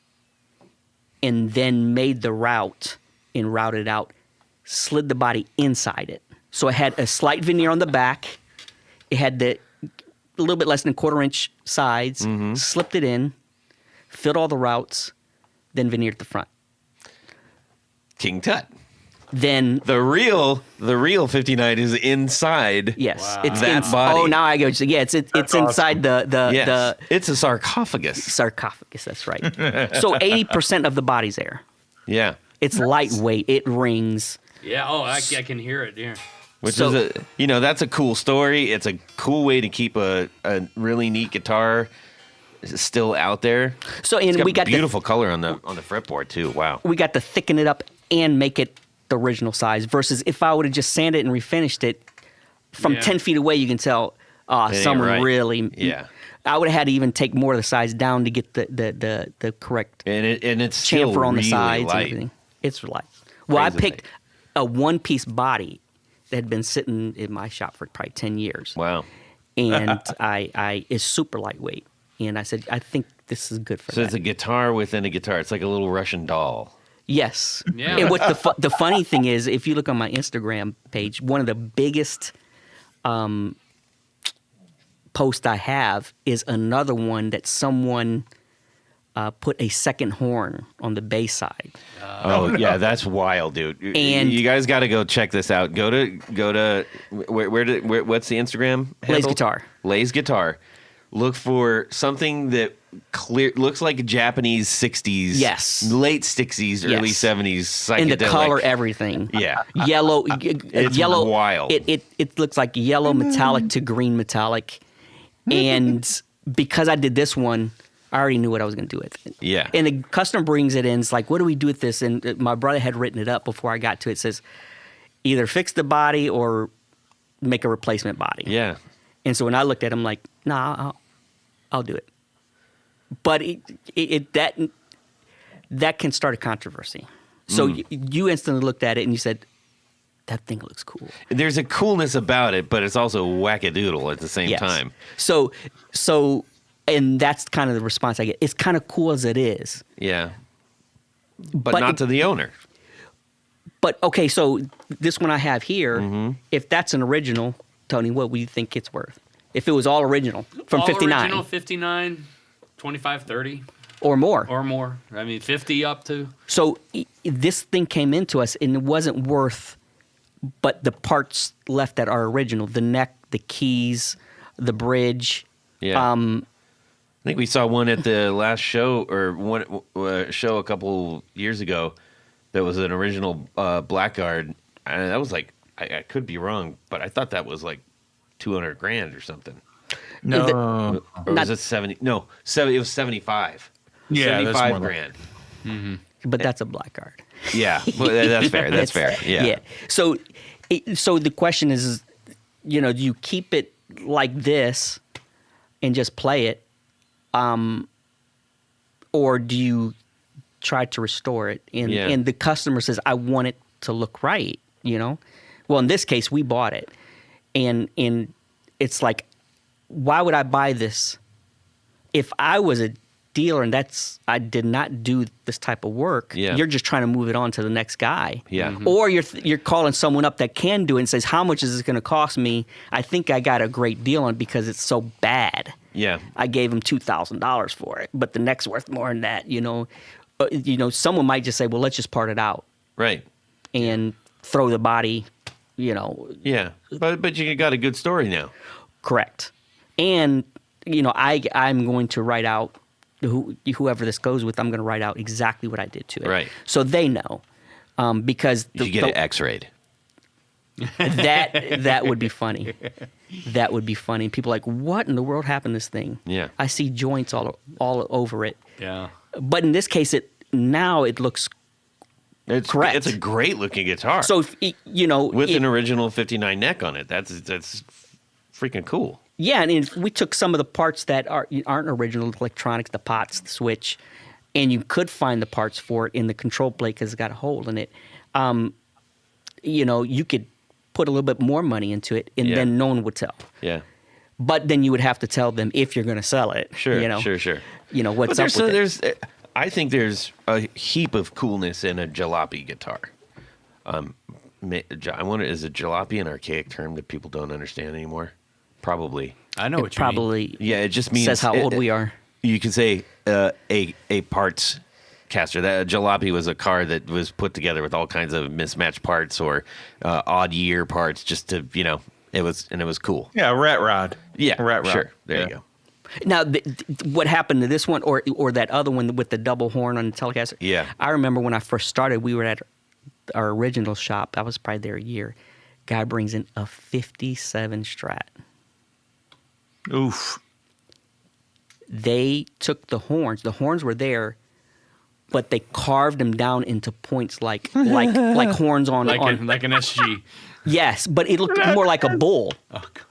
and then made the route and routed out, slid the body inside it. So it had a slight veneer on the back. It had a little bit less than 1/4 inch sides, slipped it in, filled all the routes, then veneered the front. King Tut. then The real 59 is inside. yes, Wow. it's That body. Oh, now I go. Yeah, it's inside the Yes. It's a sarcophagus. sarcophagus. That's right. So 80% of the body's there. Yeah. It's lightweight. It rings. Yeah. Oh, I can hear it. Yeah. Which So- is that's a cool story. It's a cool way to keep a really neat guitar still out there. So It's and got we got beautiful color on the fretboard too. Wow. we got to thicken it up and make it the original size. Versus if I would have just sanded and refinished it from Yeah. 10 feet away, you can tell ain't someone right. really. Yeah. I would have had to even take more of the size down to get the correct And it's still chamfer on the really sides and light. everything. It's light. Well, I Crazy picked a one-piece body that had been sitting in my shop for probably 10 years. Wow. And I is super lightweight. And I said, I think this is good for So that. it's a guitar within a guitar. It's like a little Russian doll. Yes. Yeah. And what the funny thing is, if you look on my Instagram page, one of the biggest posts I have is another one that someone put a second horn on the bass side. Oh yeah, that's wild, dude. And- you guys got to go check this out. Go to where what's the Instagram handle? Lay's Guitar. Lay's Guitar. Look for something that looks like a Japanese 60s, Yes. late 60s, early Yes. 70s psychedelic. And the color, everything. Yeah. Yellow. It's yellow. wild. It looks like yellow metallic to green metallic. And because I did this one, I already knew what I was going to do with it. Yeah. And the customer brings it in. It's like, what do we do with this? And my brother had written it up before I got to it. It says, either fix the body or make a replacement body. Yeah. And so when I looked at him, like, nah, I'll do it. But that can start a controversy. So you instantly looked at it and you said, that thing looks cool. There's a coolness about it, but it's also wackadoodle at the same Yes. time. So, and that's kind of the response I get. It's kind of cool as it is. Yeah. But But not it- to the owner. But okay, so this one I have here, Mm-hmm. if that's an original, Tony, what would you think it's worth? If it was all original from All 59 Original 59, 25, 30 or more. or more. I mean, 50 up to. So this thing came into us and it wasn't worth, but the parts left that are original, the neck, the keys, the bridge. Yeah. I think we saw one at the last show or one show a couple years ago that was an original Blackguard. And that was like, I could be wrong, but I thought that was like $200,000 or something. No. Or Not- was it 70? No, it was 75. Yeah, that's 75 more like- grand. But that's a Blackguard. Yeah, well, that's fair. That's fair. Yeah. So the question is, do you keep it like this and just play it, or do you try to restore it? Yeah. And the customer says, I want it to look right. Well, in this case, we bought it, and it's like, why would I buy this if I was a dealer and I did not do this type of work? Yeah. You're just trying to move it on to the next guy. Yeah. Mhm. Or you're calling someone up that can do it and says, how much is this going to cost me? I think I got a great deal on it because it's so bad. Yeah. I gave him $2,000 for it, but the neck's worth more than that. Someone might just say, well, let's just part it out Right. and throw the body, Yeah. But you got a good story now. correct. And I'm going to write out whoever this goes with. I'm going to write out exactly what I did to it, Right. so they know. Because You should get it X-rayed. that would be funny. That would be funny. People are like, what in the world happened to this thing? Yeah. I see joints all over it. Yeah. But in this case, it looks It's correct. It's a great looking guitar. so. with an original 59 neck on it. That's freaking cool. Yeah, and if we took some of the parts that aren't original, the electronics, the pots, the switch, and you could find the parts for it in the control plate because it's got a hole in it. You could put a little bit more money into it, and Yeah. then no one would tell. Yeah. But then you would have to tell them if you're going to sell it. Sure. Sure. What's But up with it. I think there's a heap of coolness in a jalopy guitar. I wonder, is a jalopy an archaic term that people don't understand anymore? Probably. I know It what you mean. probably Yeah, it just means says how old we are. You could say a parts Telecaster. That jalopy was a car that was put together with all kinds of mismatched parts or odd year parts, just to it was cool. Yeah, rat rod. Yeah, rat rod. sure. There Yeah. you go. Now, what happened to this one or that other one with the double horn on the Telecaster? Yeah. I remember when I first started, we were at our original shop. I was probably there a year. Guy brings in a 57 Strat. Oof. They took the horns. The horns were there, but they carved them down into points like horns on like an SG. Yes, but it looked more like a bull. Oh, God.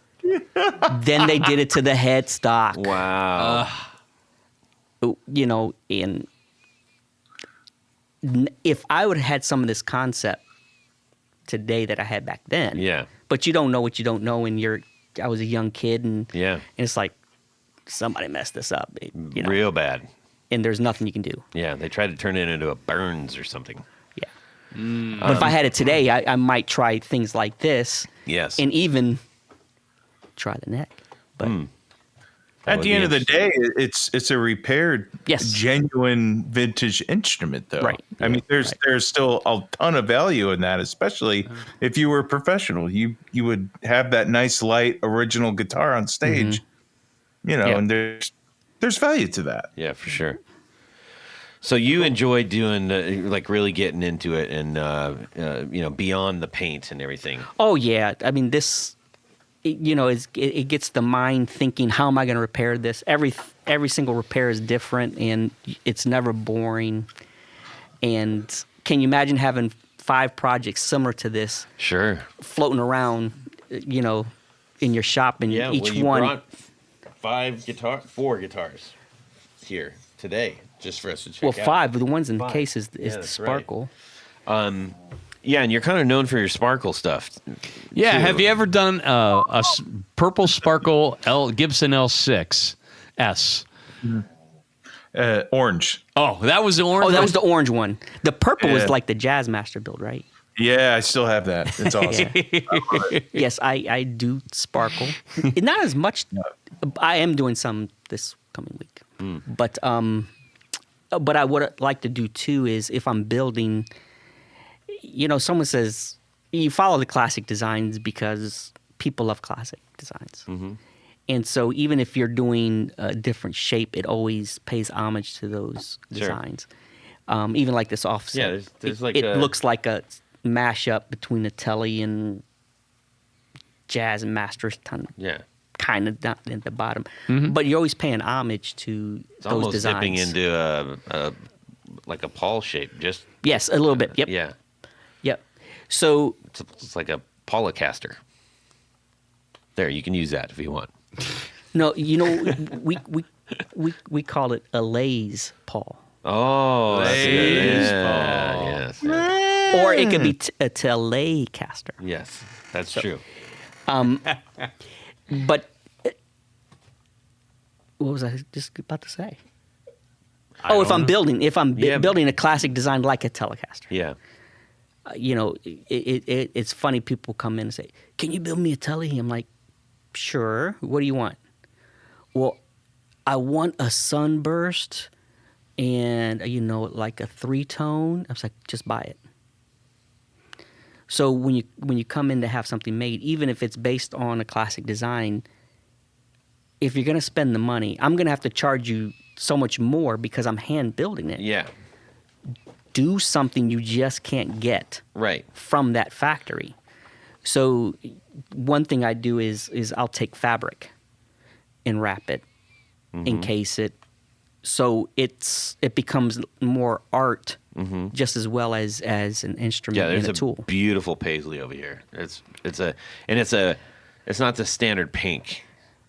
Then they did it to the headstock. Wow. And if I would have had some of this concept today that I had back then. Yeah. But you don't know what you don't know, and I was a young kid, and Yeah. and it's like somebody messed this up, Real bad. and there's nothing you can do. Yeah, they tried to turn it into a Burns or something. Yeah. But if I had it today, I might try things like this, Yes. and even try the neck. But At the end of the day, it's a repaired, Yes. genuine vintage instrument, though. Right. I mean, there's still a ton of value in that, especially if you were a professional. You would have that nice light original guitar on stage, Yeah. and there's value to that. Yeah, for sure. So you enjoy doing really getting into it and beyond the paint and everything. oh yeah, I mean this. It gets the mind thinking, how am I going to repair this? Every single repair is different, and it's never boring. And can you imagine having 5 projects similar to this Sure. floating around, in your shop, and each you one? brought 4 guitars here today, just for us to check Well, out. 5, but the ones in the case is Yeah, the that's right. Sparkle. Yeah, and you're kind of known for your sparkle stuff. Yeah, too. have you ever done purple sparkle Gibson L6 S? Orange. Oh, that was the orange. Oh, that one? was the orange one. The purple was Yeah. like the Jazz Master build, right? Yeah, I still have that. It's awesome. Yes, I do Sparkle. Not as much. I am doing some this coming week, but I would like to do too is if I'm building. Someone says you follow the classic designs because people love classic designs, and so even if you're doing a different shape, it always pays homage to those Sure. designs. Even like this offset, Yeah, there's like it a- looks like a mashup between a Telly and Jazz and Masters, Yeah. kind of down at the bottom. But you're always paying homage to It's those almost designs. dipping into a Paul shape. Just Yes, a little bit. Yep. Yeah. Yep. So It's like a Polycaster. There, you can use that if you want. no, we call it a lays Paul, Oh, that's good. Lays Yeah, Paul. yes. Yeah. or it could be a Telecaster. Yes, that's true. But what was I just about to say? I If don't I'm know. building, Yeah. building a classic design like a Telecaster. Yeah. It's funny. People come in and say, "Can you build me a Telly?" I'm like, "Sure. What do you want?" Well, I want a sunburst and like a 3-tone. I was like, "Just buy it." So when you come in to have something made, even if it's based on a classic design, if you're gonna spend the money, I'm gonna have to charge you so much more because I'm hand building it. Yeah. Do something you just can't get Right. from that factory. So one thing I do is I'll take fabric and wrap it, encase it, so it becomes more art just as well as an instrument Yeah, there's and a a tool. beautiful paisley over here. It's not the standard pink.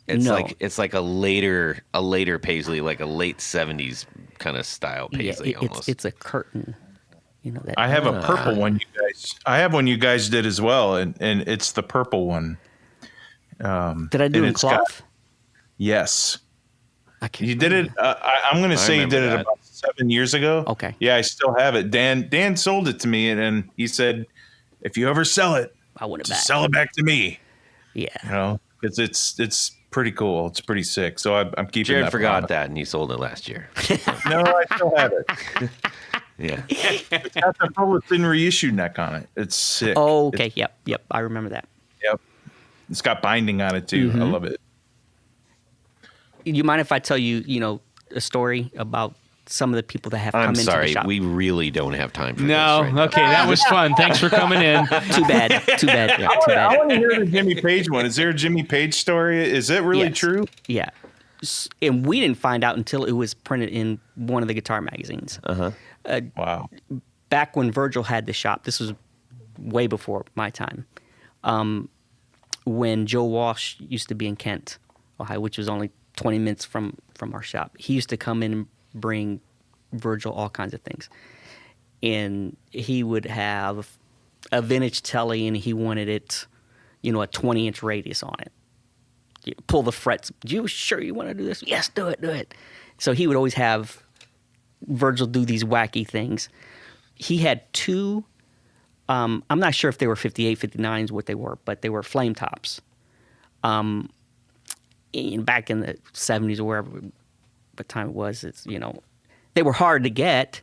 It's No. like a later paisley, like a late 70s kind of style paisley almost. It's a curtain. That I have a purple one, I have one you guys did as well, and it's the purple one. did I do and in it's got- cloth? Yes. I can't You did it. I'm going to say you did remember it that. about 7 years ago. Okay. Yeah, I still have it. Dan sold it to me, and he said, if you ever sell it, I want it just back. sell it back to me. Yeah. Because it's pretty cool. It's pretty sick. So I'm keeping Jared that. forgot that, and he sold it last year. No, I still have it. Yeah. It's got the Fullerton reissued neck on it. It's sick. Oh, okay. Yep. I remember that. Yep. It's got binding on it too. I love it. You mind if I tell you, a story about some of the people that have come I'm into the sorry. shop? We really don't have time for No, this. Right okay, that was fun. Thanks for coming in. Too bad. Yeah, too I bad. want to hear the Jimmy Page one. Is there a Jimmy Page story? Is it really Yes. true? Yeah. And we didn't find out until it was printed in one of the guitar magazines. Wow. Back when Virgil had the shop, this was way before my time, when Joe Walsh used to be in Kent, Ohio, which was only 20 minutes from our shop. He used to come in and bring Virgil all kinds of things. And he would have a vintage telly, and he wanted it, a 20-inch radius on it. You pull the frets. You sure you want to do this? Yes, do it. So he would always have Virgil do these wacky things. He had two, I'm not sure if they were 58, 59s, what they were, but they were flame tops. Back in the 70s or wherever, what time it was, they were hard to get,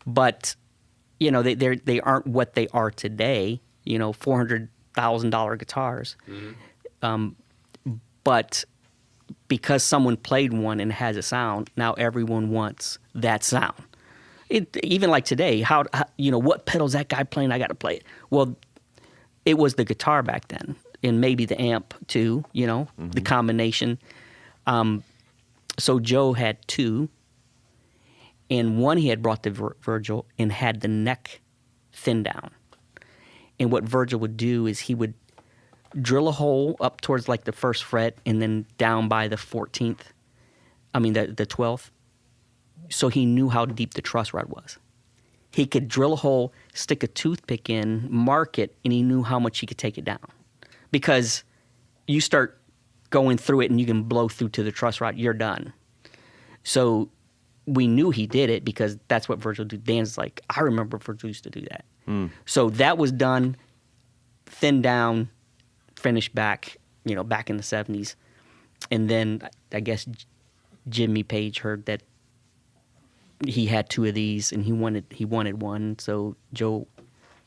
but, they aren't what they are today, $400,000 guitars. But because someone played one and has a sound, now everyone wants that sound. Even like today, how what pedal's that guy playing? I got to play it. Well, it was the guitar back then, and maybe the amp too. The combination. So Joe had two, and one he had brought to Virgil and had the neck thinned down. And what Virgil would do is he would drill a hole up towards like the first fret and then down by the 14th. I mean the 12th. So he knew how deep the truss rod was. He could drill a hole, stick a toothpick in, mark it, and he knew how much he could take it down. Because you start going through it and you can blow through to the truss rod, you're done. So we knew he did it because that's what Virgil did. Dan's like, I remember Virgil used to do that. So that was done, thinned down, finished back, back in the 70s. And then I guess Jimmy Page heard that he had two of these and he wanted one. So Joe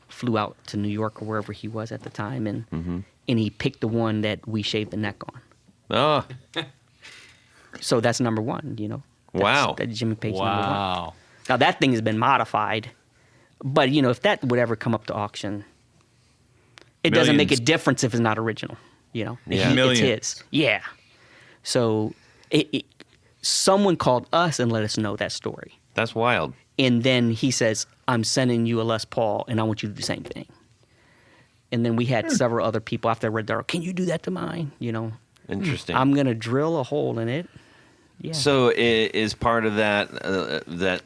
flew out to New York or wherever he was at the time and he picked the one that we shaved the neck on. Oh, So that's number one, Wow. That's Jimmy Page number one. Wow. Now that thing has been modified, but if that would ever come up to auction, it doesn't make a Millions. difference if it's not original. Yeah. It's Millions. his. Yeah. So someone called us and let us know that story, That's wild. and then he says, "I'm sending you a Les Paul, and I want you to do the same thing." And then we had several other people after I read that. Can you do that to mine? Interesting. I'm gonna drill a hole in it. Yeah. So is part of that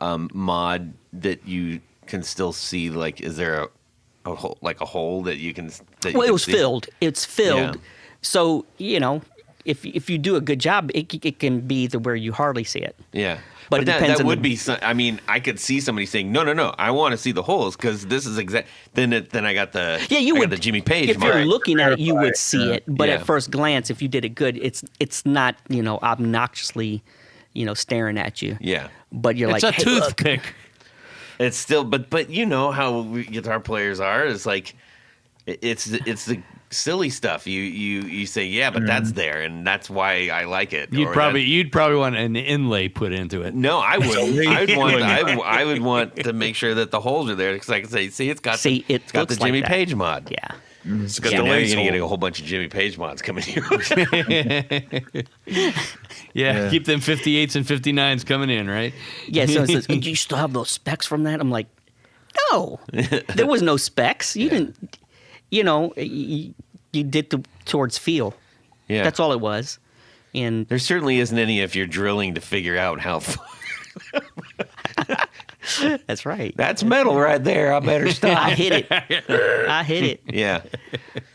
mod that you can still see? Like, is there a hole, like a hole that you can? That you Well, it can was see? filled. It's filled. Yeah. So if you do a good job, it can be to where you hardly see it. Yeah. But it that, depends that on would the- be. I mean, I could see somebody saying, "No, I want to see the holes because this is exact." Then I got the Yeah, you I would. got the Jimmy Page. If you're mod. looking at it, you would see Yeah. it. But Yeah. at first glance, if you did it good, it's not obnoxiously staring at you. Yeah. But you're It's like, a hey, look. toothpick. It's still, but you know how guitar players are. It's like it's the silly stuff. You say, yeah, but that's there, and that's why I like it. You'd Or probably want an inlay put into it. no, I wouldn't. I would want to make sure that the holes are there because I can say, see, it's got See, the, it it's got the looks like Jimmy that. Page mod. Yeah. It's got So the now you're lace gonna get hole. a whole bunch of Jimmy Page mods coming here. Yeah, keep them 58s and 59s coming in, right? Yeah. So it says, do you still have those specs from that? I'm like, no, there was no specs. You didn't. You did towards feel. Yeah, That's all it was. And there certainly isn't any if you're drilling to figure out how far. that's right. That's metal right there. I better I stop. hit it. Yeah.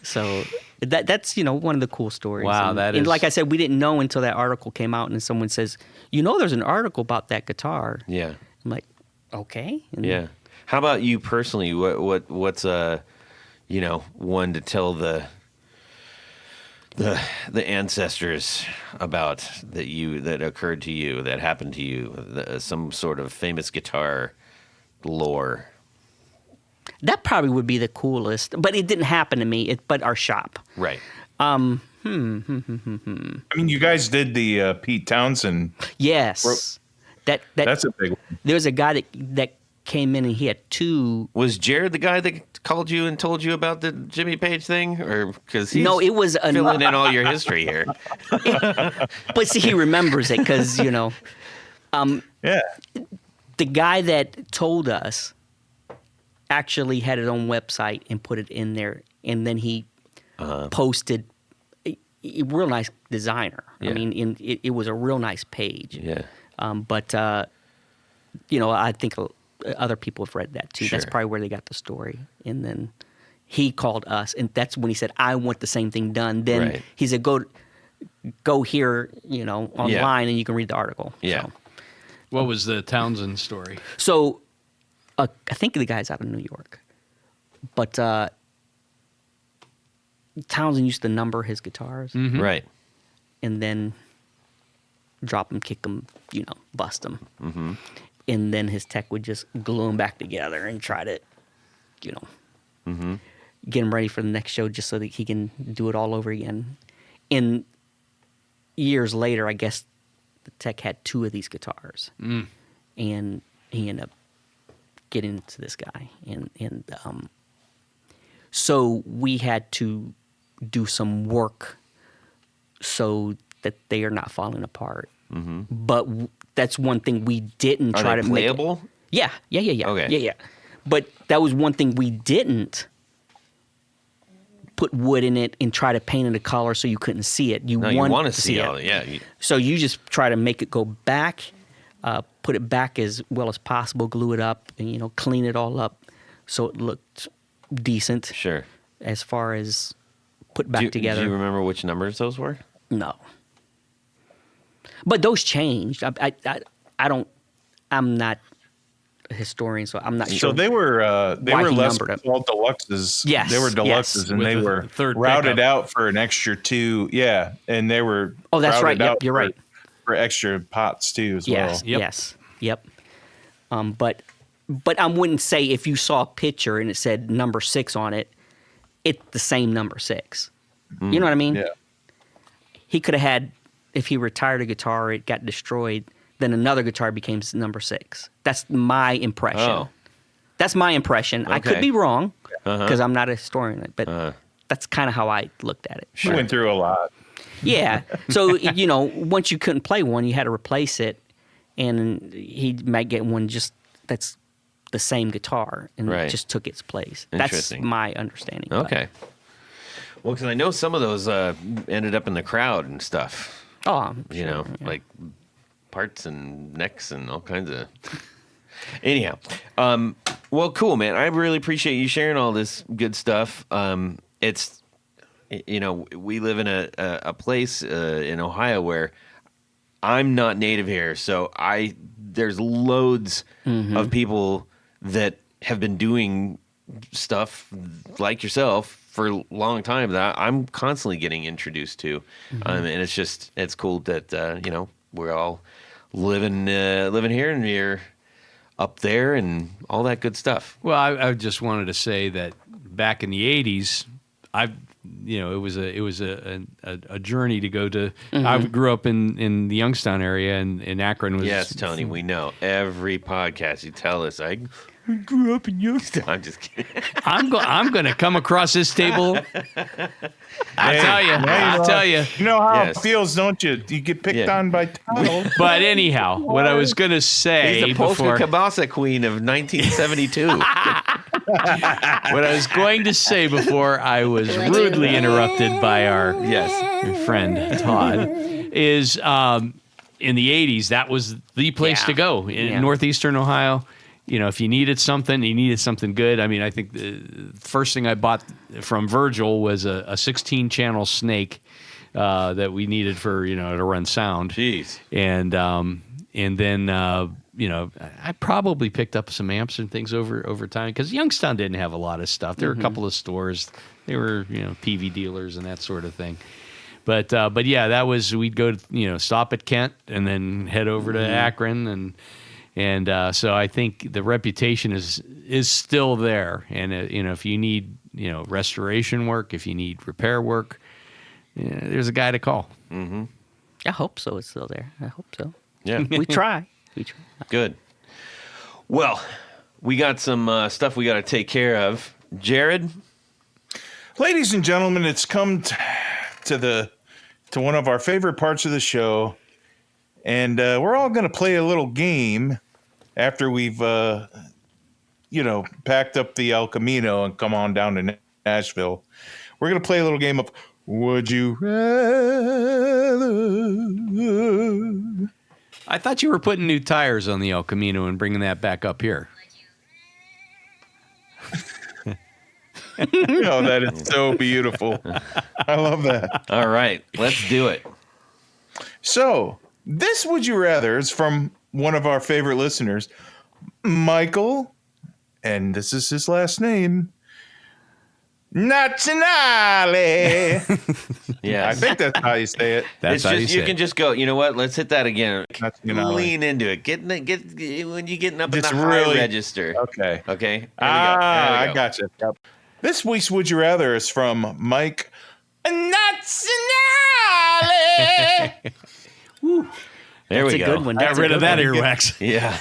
So that's one of the cool stories. Wow, and, that and is- like I said, we didn't know until that article came out, and someone says, there's an article about that guitar. Yeah. I'm like, okay. And Yeah. How about you personally? What's one to tell the the ancestors about that occurred to you, that happened to you, some sort of famous guitar lore. That probably would be the coolest, but it didn't happen to me. But our shop. Right. I mean, you guys did the Pete Townsend. Yes. That's a big one. There was a guy that came in and he had 2. Was Jared the guy that called you and told you about the Jimmy Page thing, or because No, it was filling in all your history here? But see, he remembers it because Yeah. the guy that told us actually had his own website and put it in there, and then he posted a real nice designer. Yeah. I mean, it was a real nice page. Yeah. But I think other people have read that too. Sure. That's probably where they got the story. And then he called us, and that's when he said, "I want the same thing done." Then Right. he said, "Go here, online, and you can read the article." Yeah. What was the Townsend story? So I think the guy's out of New York, but Townsend used to number his guitars Right. and then drop them, kick them, bust them. Mm-hmm. And then his tech would just glue them back together and try to, get him ready for the next show just so that he can do it all over again. And years later, I guess the tech had 2 of these guitars. And he ended up getting to this guy. And so we had to do some work so that they are not falling apart. Mm-hmm. But that's one thing we didn't Are try they to make. playable? Yeah. Okay. Yeah. But that was one thing we didn't put wood in it and try to paint it a color so you couldn't see it. You want to see it. all that. Yeah. So you just try to make it go back, put it back as well as possible, glue it up, and clean it all up so it looked decent. Sure. As far as put back together. Do you remember which numbers those were? No. But those changed. I don't. I'm not a historian, so I'm not sure. So they were why he less numbered 'em. called deluxes. Yes, They were deluxes, yes. and With they the were third routed pickup. out for an extra 2. Yeah, and they were. Oh, that's right. routed Yep, out you're right. For extra pots too, as Yes. well. Yep. Yes. Yep. But I wouldn't say if you saw a picture and it said number 6 on it, it's the same number 6. You know what I mean? Yeah. He could have had, if he retired a guitar, it got destroyed, then another guitar became number 6. That's my impression. Oh. That's my impression. I could Okay. be wrong because I'm not a historian, but that's kind of how I looked at it. She went through a lot. Yeah. So, once you couldn't play one, you had to replace it, and he might get one that's the same guitar and Right. it just took its place. That's Interesting. my understanding. of it. Okay. Well, because I know some of those ended up in the crowd and stuff. Oh, I'm You sure, know, yeah. like parts and necks and all kinds of. Anyhow, well, cool, man. I really appreciate you sharing all this good stuff. It's, we live in a place in Ohio where I'm not native here, so there's loads of people that have been doing stuff like yourself for a long time that I'm constantly getting introduced to, and it's cool that we're all living here and you're up there and all that good stuff. Well, I just wanted to say that back in the '80s, it was a journey to go to. I grew up in the Youngstown area, and in Akron was. Yes, Tony, we know every podcast you tell us. I grew up in Youngstown. I'm just kidding. I'm going to come across this table. I'll tell you. You know how Yes. it feels, don't you? You get picked Yeah. on by Todd. But anyhow, what I was going to say He's the Polska before. Kabasa queen of 1972. What I was going to say before I was rudely interrupted by our friend Todd is in the 80s, that was the place to go in northeastern Ohio. If you needed something good. I mean, I think the first thing I bought from Virgil was a 16-channel snake that we needed for, to run sound. Jeez. And then I probably picked up some amps and things over time because Youngstown didn't have a lot of stuff. There were a couple of stores. They were PV dealers and that sort of thing. But yeah, that was we'd go to stop at Kent and then head over to Akron and so I think the reputation is still there. And if you need restoration work, if you need repair work, there's a guy to call. Mm-hmm. I hope so. It's still there. I hope so. Yeah. We try. Good. Well, we got some stuff we got to take care of. Jared? Ladies and gentlemen, it's come to one of our favorite parts of the show, and we're all going to play a little game after we've packed up the El Camino and come on down to Nashville. We're going to play a little game of Would You Rather? I thought you were putting new tires on the El Camino and bringing that back up here. Oh, that is so beautiful. I love that. All right, let's do it. So, this Would You Rather is from one of our favorite listeners, Michael, and this is his last name, Nazionale. Yeah, I think that's how you say it. That's how you can just go. You know what? Let's hit that again. Nazionale. Lean into it. Get when you're getting up in Just the high really- register. Okay. Okay. There we go. I got you. Yep. This week's Would You Rather is from Mike Nazionale. There That's we a go. good one. Got That's a rid of good that one. earwax. Yeah.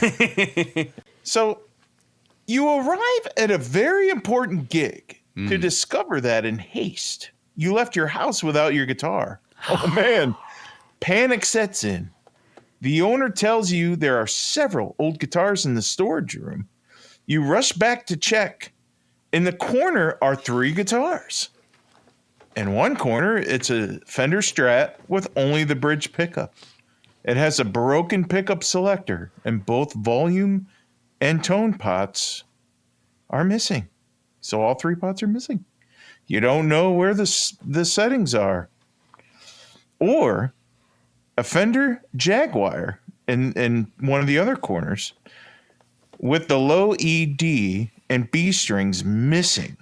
So, you arrive at a very important gig to discover that in haste, you left your house without your guitar. Oh, man. Panic sets in. The owner tells you there are several old guitars in the storage room. You rush back to check. In the corner are 3 guitars. In one corner, it's a Fender Strat with only the bridge pickup. It has a broken pickup selector, and both volume and tone pots are missing. So all 3 pots are missing. You don't know where the settings are. Or a Fender Jaguar in one of the other corners with the low E, D, and B strings missing.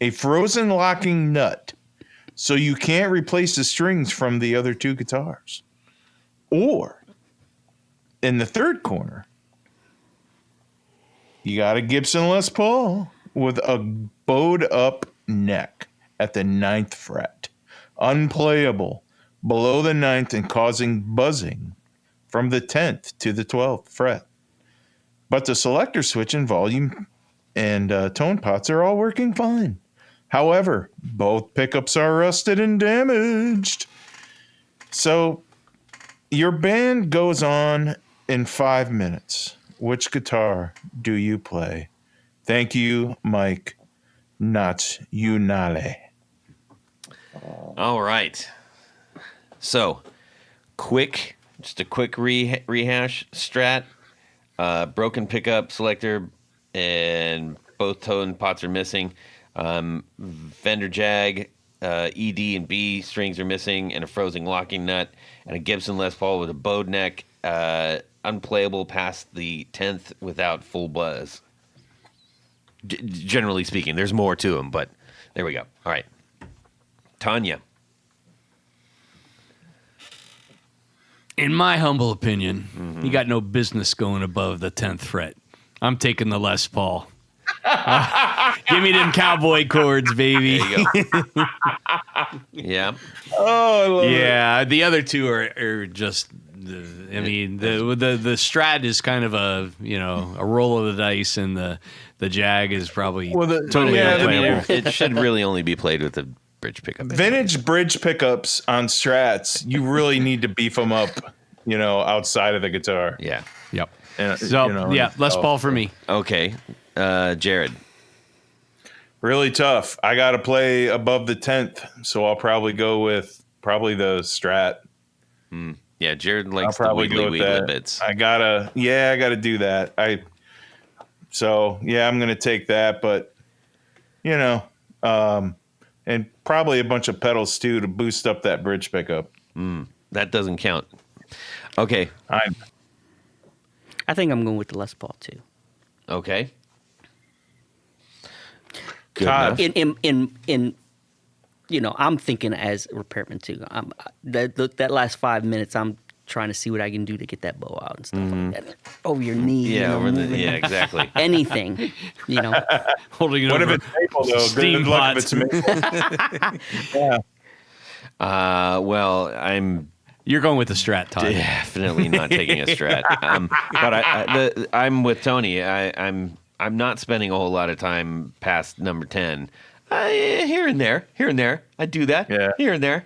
A frozen locking nut. So you can't replace the strings from the other 2 guitars. Or in the third corner, you got a Gibson Les Paul with a bowed up neck at the 9th fret. Unplayable below the 9th and causing buzzing from the 10th to the 12th fret. But the selector switch and volume and tone pots are all working fine. However, both pickups are rusted and damaged. So your band goes on in 5 minutes. Which guitar do you play? Thank you, Mike. Not Unale. All right. So, just a quick rehash. Strat, broken pickup selector, and both tone pots are missing. Fender Jag, ED and B strings are missing, and a frozen locking nut, and a Gibson Les Paul with a bowed neck, unplayable past the 10th without full buzz. Generally speaking, there's more to them, but there we go. All right. Tanya. In my humble opinion, you got no business going above the 10th fret. I'm taking the Les Paul. Give me them cowboy chords, baby. There you go. Yeah. Oh, I love it. Yeah, the other 2 are just. I mean, the Strat is kind of a roll of the dice, and the Jag is probably totally unplayable. It should really only be played with the bridge pickup. Vintage bridge pickups on Strats, you really need to beef them up, outside of the guitar. Yeah. Yep. And, So Les Paul for me. Okay. Jared. Really tough. I got to play above the 10th, so I'll probably go with the Strat. Yeah, Jared I'll likes the probably go wiggly with that. bits. I gotta do that. I'm gonna take that, but and probably a bunch of pedals too to boost up that bridge pickup. That doesn't count. Okay. I think I'm going with the Les Paul too. Okay. Good Todd. enough. In I'm thinking as a repairman too. That last 5 minutes, I'm trying to see what I can do to get that bow out and stuff like that. Over your knee. Yeah, moving exactly. anything. Holding it What if over it's maple though? steam Good luck pot. if it's maple. Yeah. Well, I'm You're going with the Strat, Todd. definitely not taking a Strat. But I'm with Tony. I'm not spending a whole lot of time past number 10. Here and there. I do that. Yeah. Here and there.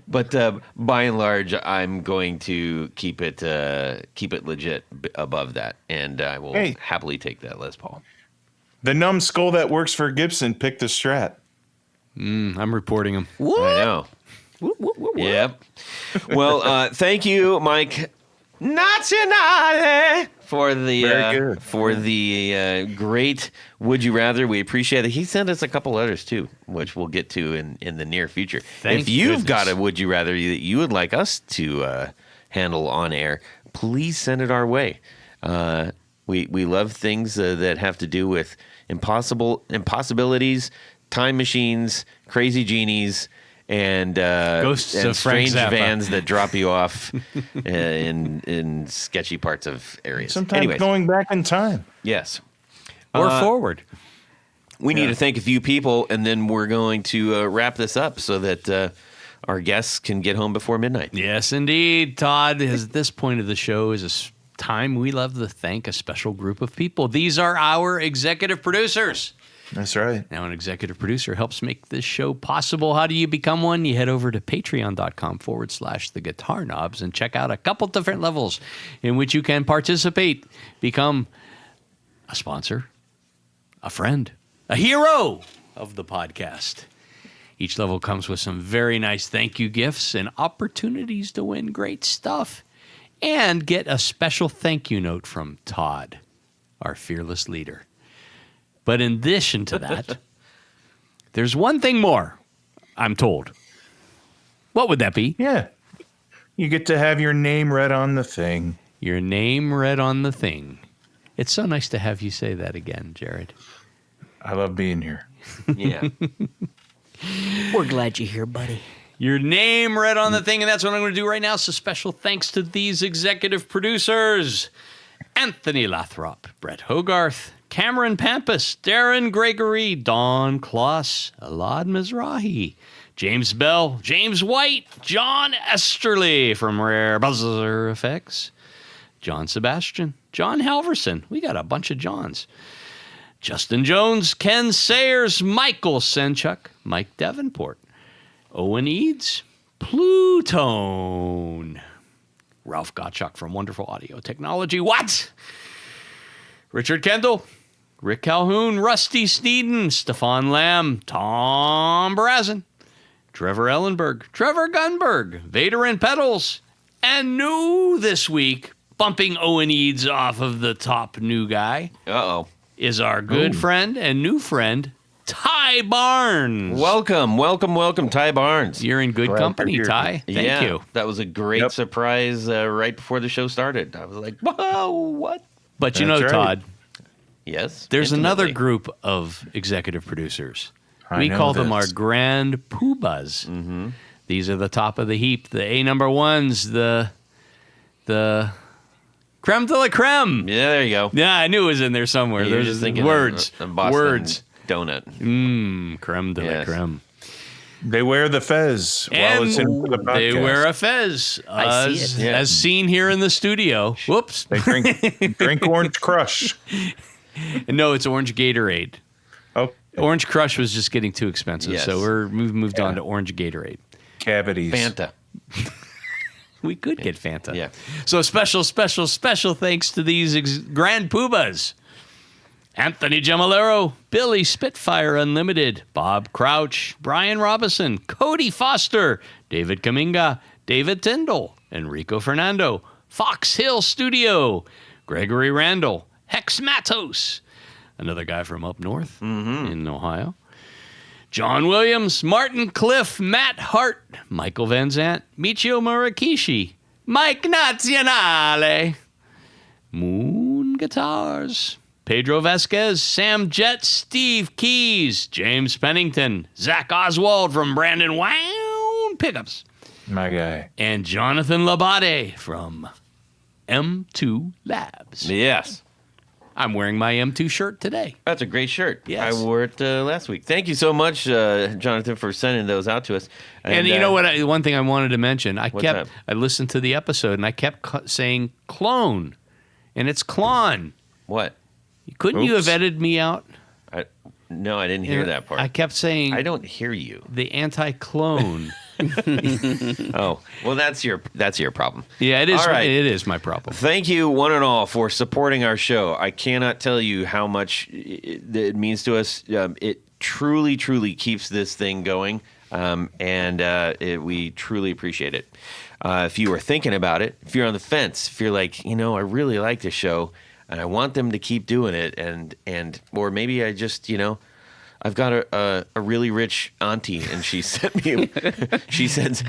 But by and large, I'm going to keep it legit above that, and I will happily take that Les Paul. The numbskull that works for Gibson picked a Strat. I'm reporting him. What? I know. What? Yep. Well, thank you, Mike Nazionale, for the great Would You Rather. We appreciate it. He sent us a couple others too, which we'll get to in the near future. Thank if you've goodness. got a Would You Rather that you would like us to handle on air, please send it our way. We love things that have to do with impossibilities, time machines, crazy genies, and Ghosts and of Frank strange Zappa. vans that drop you off in sketchy parts of areas. Sometimes Anyways, going back in time. yes. Or forward. We need to thank a few people, and then we're going to wrap this up so that our guests can get home before midnight. Yes, indeed. Todd, at this point of the show is time we love to thank a special group of people. These are our executive producers. That's right. Now, an executive producer helps make this show possible. How do you become one? You head over to patreon.com/the Guitar Knobs and check out a couple different levels in which you can participate, become a sponsor, a friend, a hero of the podcast. Each level comes with some very nice thank you gifts and opportunities to win great stuff and get a special thank you note from Todd, our fearless leader. But in addition to that, there's one thing more, I'm told. What would that be? Yeah. You get to have your name read on the thing. Your name read on the thing. It's so nice to have you say that again, Jared. I love being here. Yeah. We're glad you're here, buddy. Your name read on the thing, and that's what I'm going to do right now. So special thanks to these executive producers. Anthony Lathrop, Brett Hogarth, Cameron Pampas, Darren Gregory, Don Kloss, Elad Mizrahi, James Bell, James White, John Esterly from Rare Buzzer Effects, John Sebastian, John Halverson. We got a bunch of Johns. Justin Jones, Ken Sayers, Michael Senchuk, Mike Davenport, Owen Eads, Plutone, Ralph Gottschalk from Wonderful Audio Technology. What? Richard Kendall, Rick Calhoun, Rusty Sneeden, Stefan Lamb, Tom Brazen, Trevor Ellenberg, Trevor Gunberg, Vader and Pedals, and new this week, bumping Owen Eads off of the top new guy, is our good friend and new friend, Ty Barnes. Welcome, Ty Barnes. You're in good company, Ty. Thank you. That was a great surprise right before the show started. I was like, whoa, what? But you know, right. Todd, Yes. there's intimately. another group of executive producers. We I call know them our this. grand poobahs. Mm-hmm. These are the top of the heap, the A number ones, the creme de la creme. Yeah, there you go. Yeah, I knew it was in there somewhere. You're There's just thinking words. of Boston Words. donut. Creme de la Yes. creme. They wear the fez while it's in the podcast. They wear a fez, I see as, it. Yeah. as seen here in the studio. Whoops. They drink Orange Crush. No, it's Orange Gatorade. Oh, Orange Crush was just getting too expensive, Yes. so we've moved on to Orange Gatorade. cavities. Fanta. We could get Fanta. Yeah. So special thanks to these grand poobahs. Anthony Gemolero, Billy Spitfire Unlimited, Bob Crouch, Brian Robinson, Cody Foster, David Kaminga, David Tyndall, Enrico Fernando, Fox Hill Studio, Gregory Randall, Hex Matos, another guy from up north in Ohio, John Williams, Martin Cliff, Matt Hart, Michael Van Zant, Michio Murakishi, Mike Nazionale, Moon Guitars, Pedro Vasquez, Sam Jett, Steve Keys, James Pennington, Zach Oswald from Brandon Wound Pickups, My guy. and Jonathan Labate from M2 Labs. Yes. I'm wearing my M2 shirt today. That's a great shirt. Yes. I wore it last week. Thank you so much, Jonathan, for sending those out to us. And you know what? One thing I wanted to mention, I that? listened to the episode and I kept saying clone, and it's clon. What? Couldn't you Oops. have edited me out? No, I didn't hear that part. I kept saying I don't hear you. the anti-clone. Oh, well, that's your problem. Yeah, it is. All right. It is my problem. Thank you, one and all, for supporting our show. I cannot tell you how much it means to us. It truly, truly keeps this thing going, and we truly appreciate it. If you are thinking about it, if you're on the fence, if you're like, I really like this show, and I want them to keep doing it, and or maybe I just, I've got a really rich auntie, and she sent me. She says,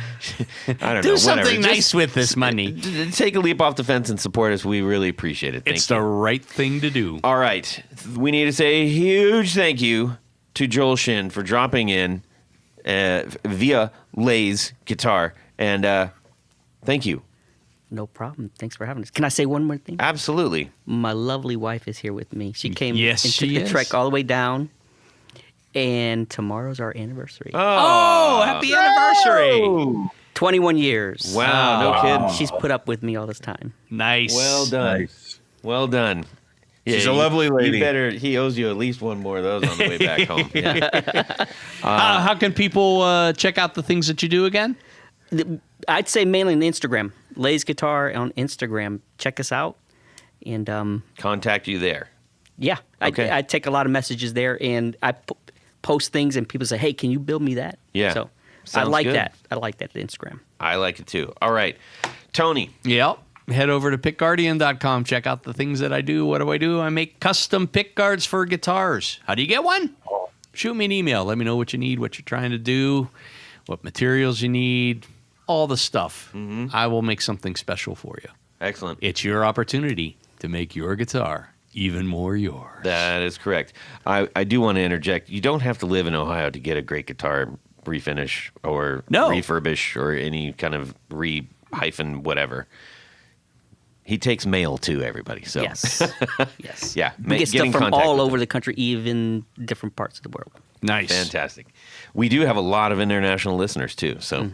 "I don't know, Do something whatever. nice Just with this money. take a leap off the fence and support us. We really appreciate it. Thank It's you. the right thing to do. All right, we need to say a huge thank you to Joel Shinn for dropping in via Lay's guitar, and thank you. No problem. Thanks for having us. Can I say one more thing? Absolutely. My lovely wife is here with me. She came Yes, and she took the is. trek all the way down. And tomorrow's our anniversary. Oh, happy anniversary! 21 years. Wow, no kidding. She's put up with me all this time. Nice. Well done. Nice. Well done. She's a lovely lady. He owes you at least one more of those on the way back home. Yeah. How can people check out the things that you do again? I'd say mainly on Instagram. Lay's Guitar on Instagram. Check us out. And Contact you there. yeah, Okay. I take a lot of messages there, and I post things, and people say, "Hey, can you build me that?" Yeah. So Sounds I like good. that. I like that Instagram. I like it too. All right, Tony. Yep. Head over to pickguardian.com. Check out the things that I do. What do? I make custom pick guards for guitars. How do you get one? Shoot me an email. Let me know what you need, what you're trying to do, what materials you need, all the stuff. I will make something special for you. Excellent. It's your opportunity to make your guitar even more yours. That is correct. I do want to interject. You don't have to live in Ohio to get a great guitar refinish or No. refurbish or any kind of whatever. He takes mail too, everybody. So Yes. Yes. Yeah, We get get in stuff from contact all with over the country, even different parts of the world. Nice. Fantastic. We do have a lot of international listeners too. So,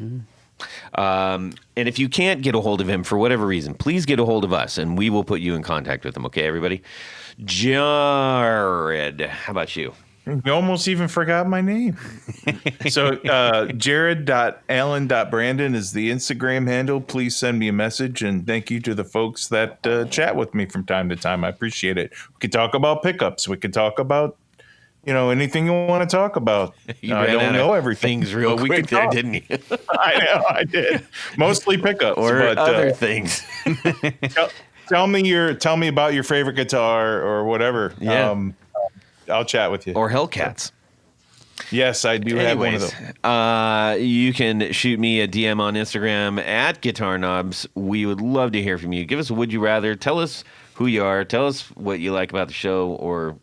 and if you can't get a hold of him for whatever reason, please get a hold of us, and we will put you in contact with him. Okay, everybody. Jared, how about you? You almost even forgot my name. So jared.allen.brandon is the Instagram handle. Please send me a message, and thank you to the folks that chat with me from time to time. I appreciate it. We could talk about pickups. We could talk about, anything you want to talk about. You I ran don't out know of everything. things real but we quick could there, talk. didn't you? I know, I did. Mostly pickups. Or but, other things. Tell me about your favorite guitar or whatever. Yeah. I'll chat with you. Or Hellcats. Yes, I do have one of those. You can shoot me a DM on Instagram at Guitar Knobs. We would love to hear from you. Give us a would you rather. Tell us who you are. Tell us what you like about the show, or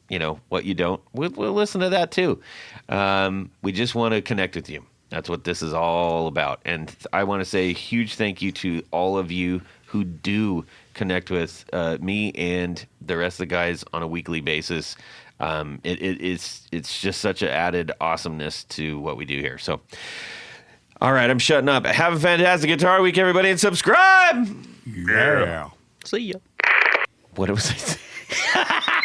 what you don't. We'll listen to that too. We just want to connect with you. That's what this is all about. And I want to say a huge thank you to all of you who do connect with me and the rest of the guys on a weekly basis. It's just such an added awesomeness to what we do here. So, all right, I'm shutting up. Have a fantastic Guitar Week, everybody, and subscribe. Yeah. See ya. What was I saying?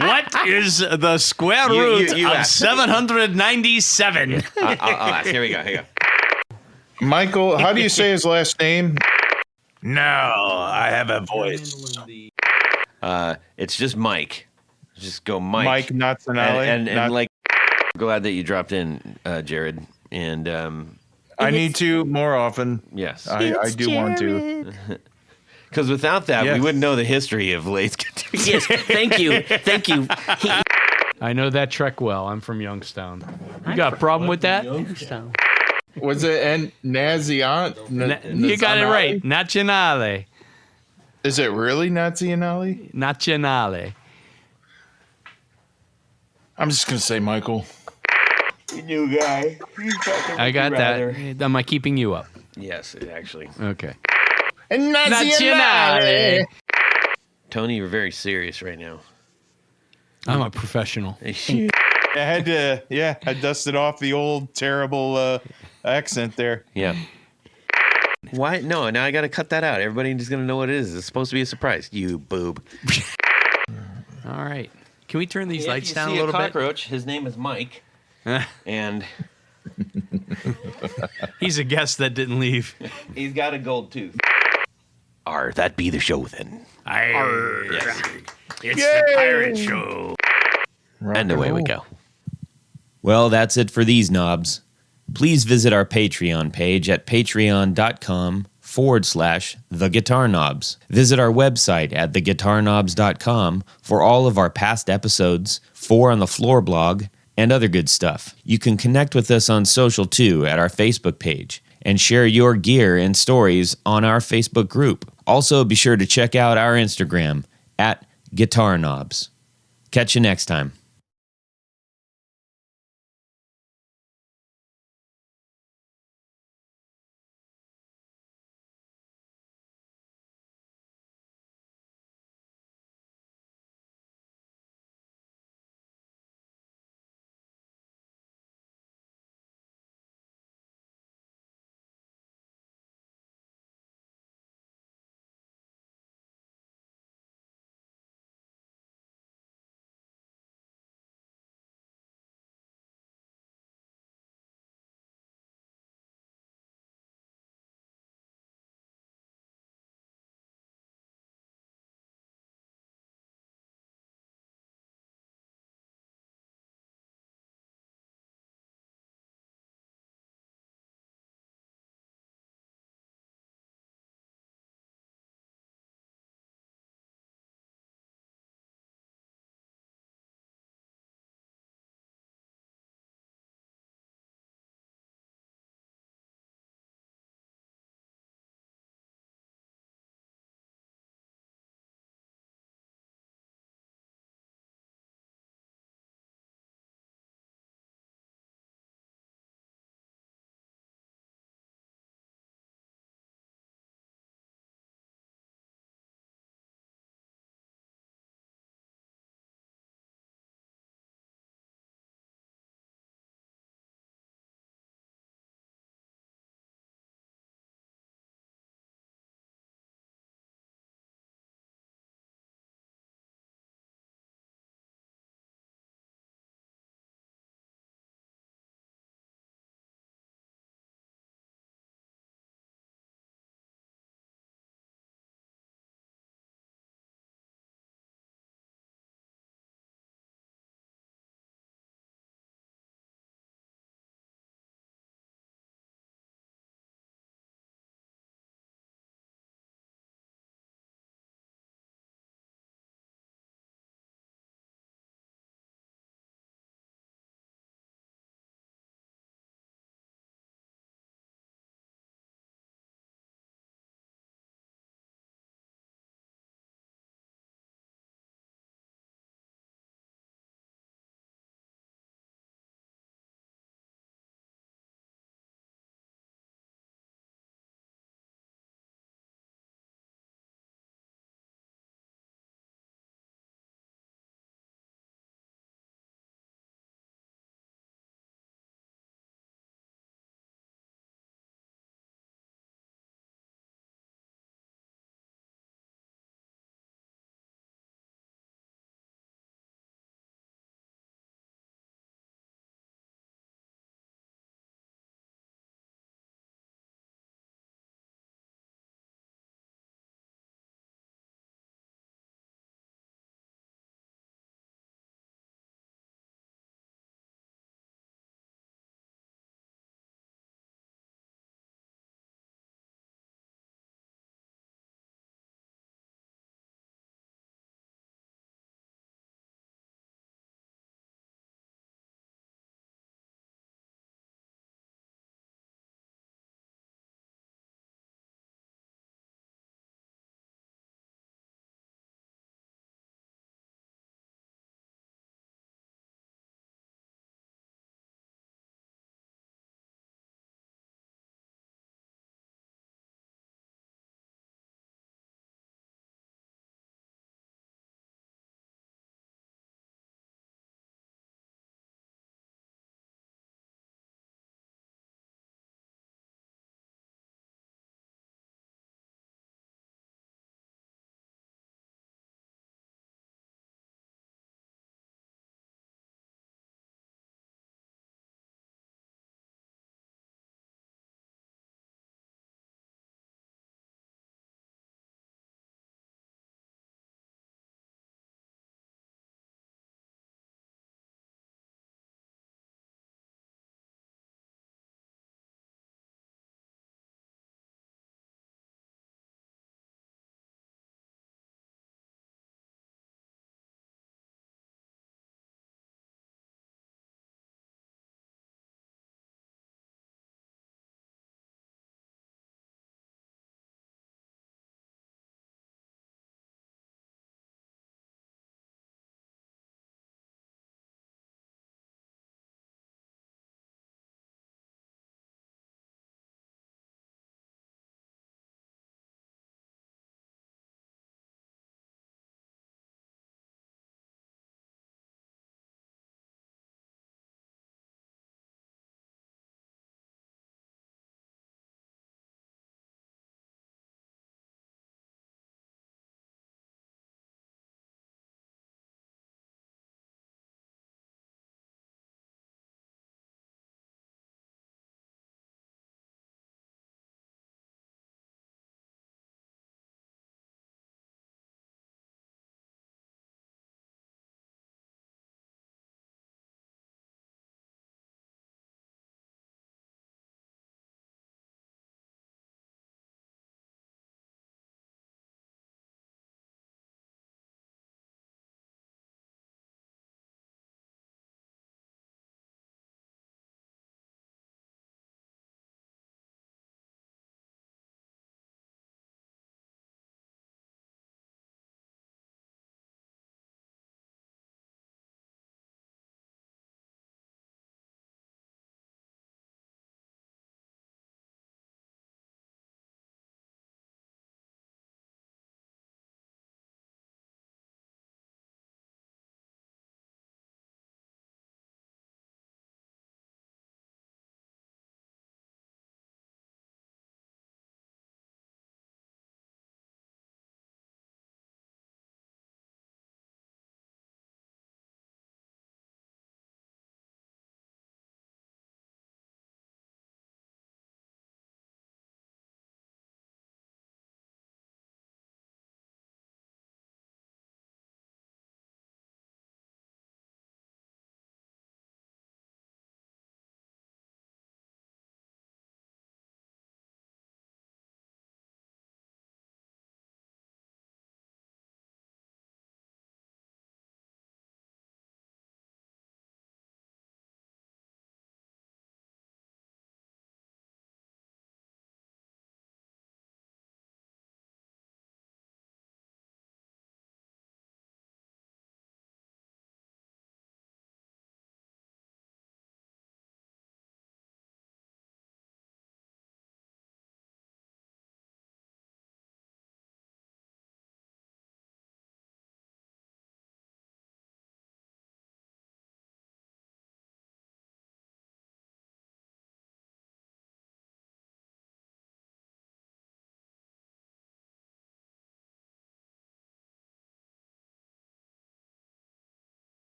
What is the square You- root you of asked. 797? I'll ask. Here we go. Michael, how do you say his last name? No, I have a voice. It's just Mike. Just go Mike. Mike Natsanale. And like, glad that you dropped in, Jared. And I need to more often. yes, I do want to. because without that, we Yes. wouldn't know the history of Lay's Guitar. Yes. Thank you. Thank you. I know that trek well. I'm from Youngstown. You got a problem with that? So, Was it Naziant? You got it right. Nazionale. Is it really Nazianale? Nazionale. I'm just gonna say Michael. New guy. I got that. Am I keeping you up? Yes, actually. Okay. Nazionale. Tony, you're very serious right now. I'm a professional. I had to, I dusted off the old terrible accent there. Yeah. Why? No, now I got to cut that out. Everybody's going to know what it is. It's supposed to be a surprise. You boob. All right. Can we turn these lights down a If little you see a cockroach, his name is Mike. And he's a guest that didn't leave. he's got a gold tooth. That be the show then. Yes. It's the pirate show. And away we go. Well, that's it for these knobs. Please visit our Patreon page at patreon.com/theguitarknobs. Visit our website at theguitarknobs.com for all of our past episodes, 4 on the Floor blog, and other good stuff. You can connect with us on social too at our Facebook page and share your gear and stories on our Facebook group. Also, be sure to check out our Instagram at Guitar Knobs. Catch you next time.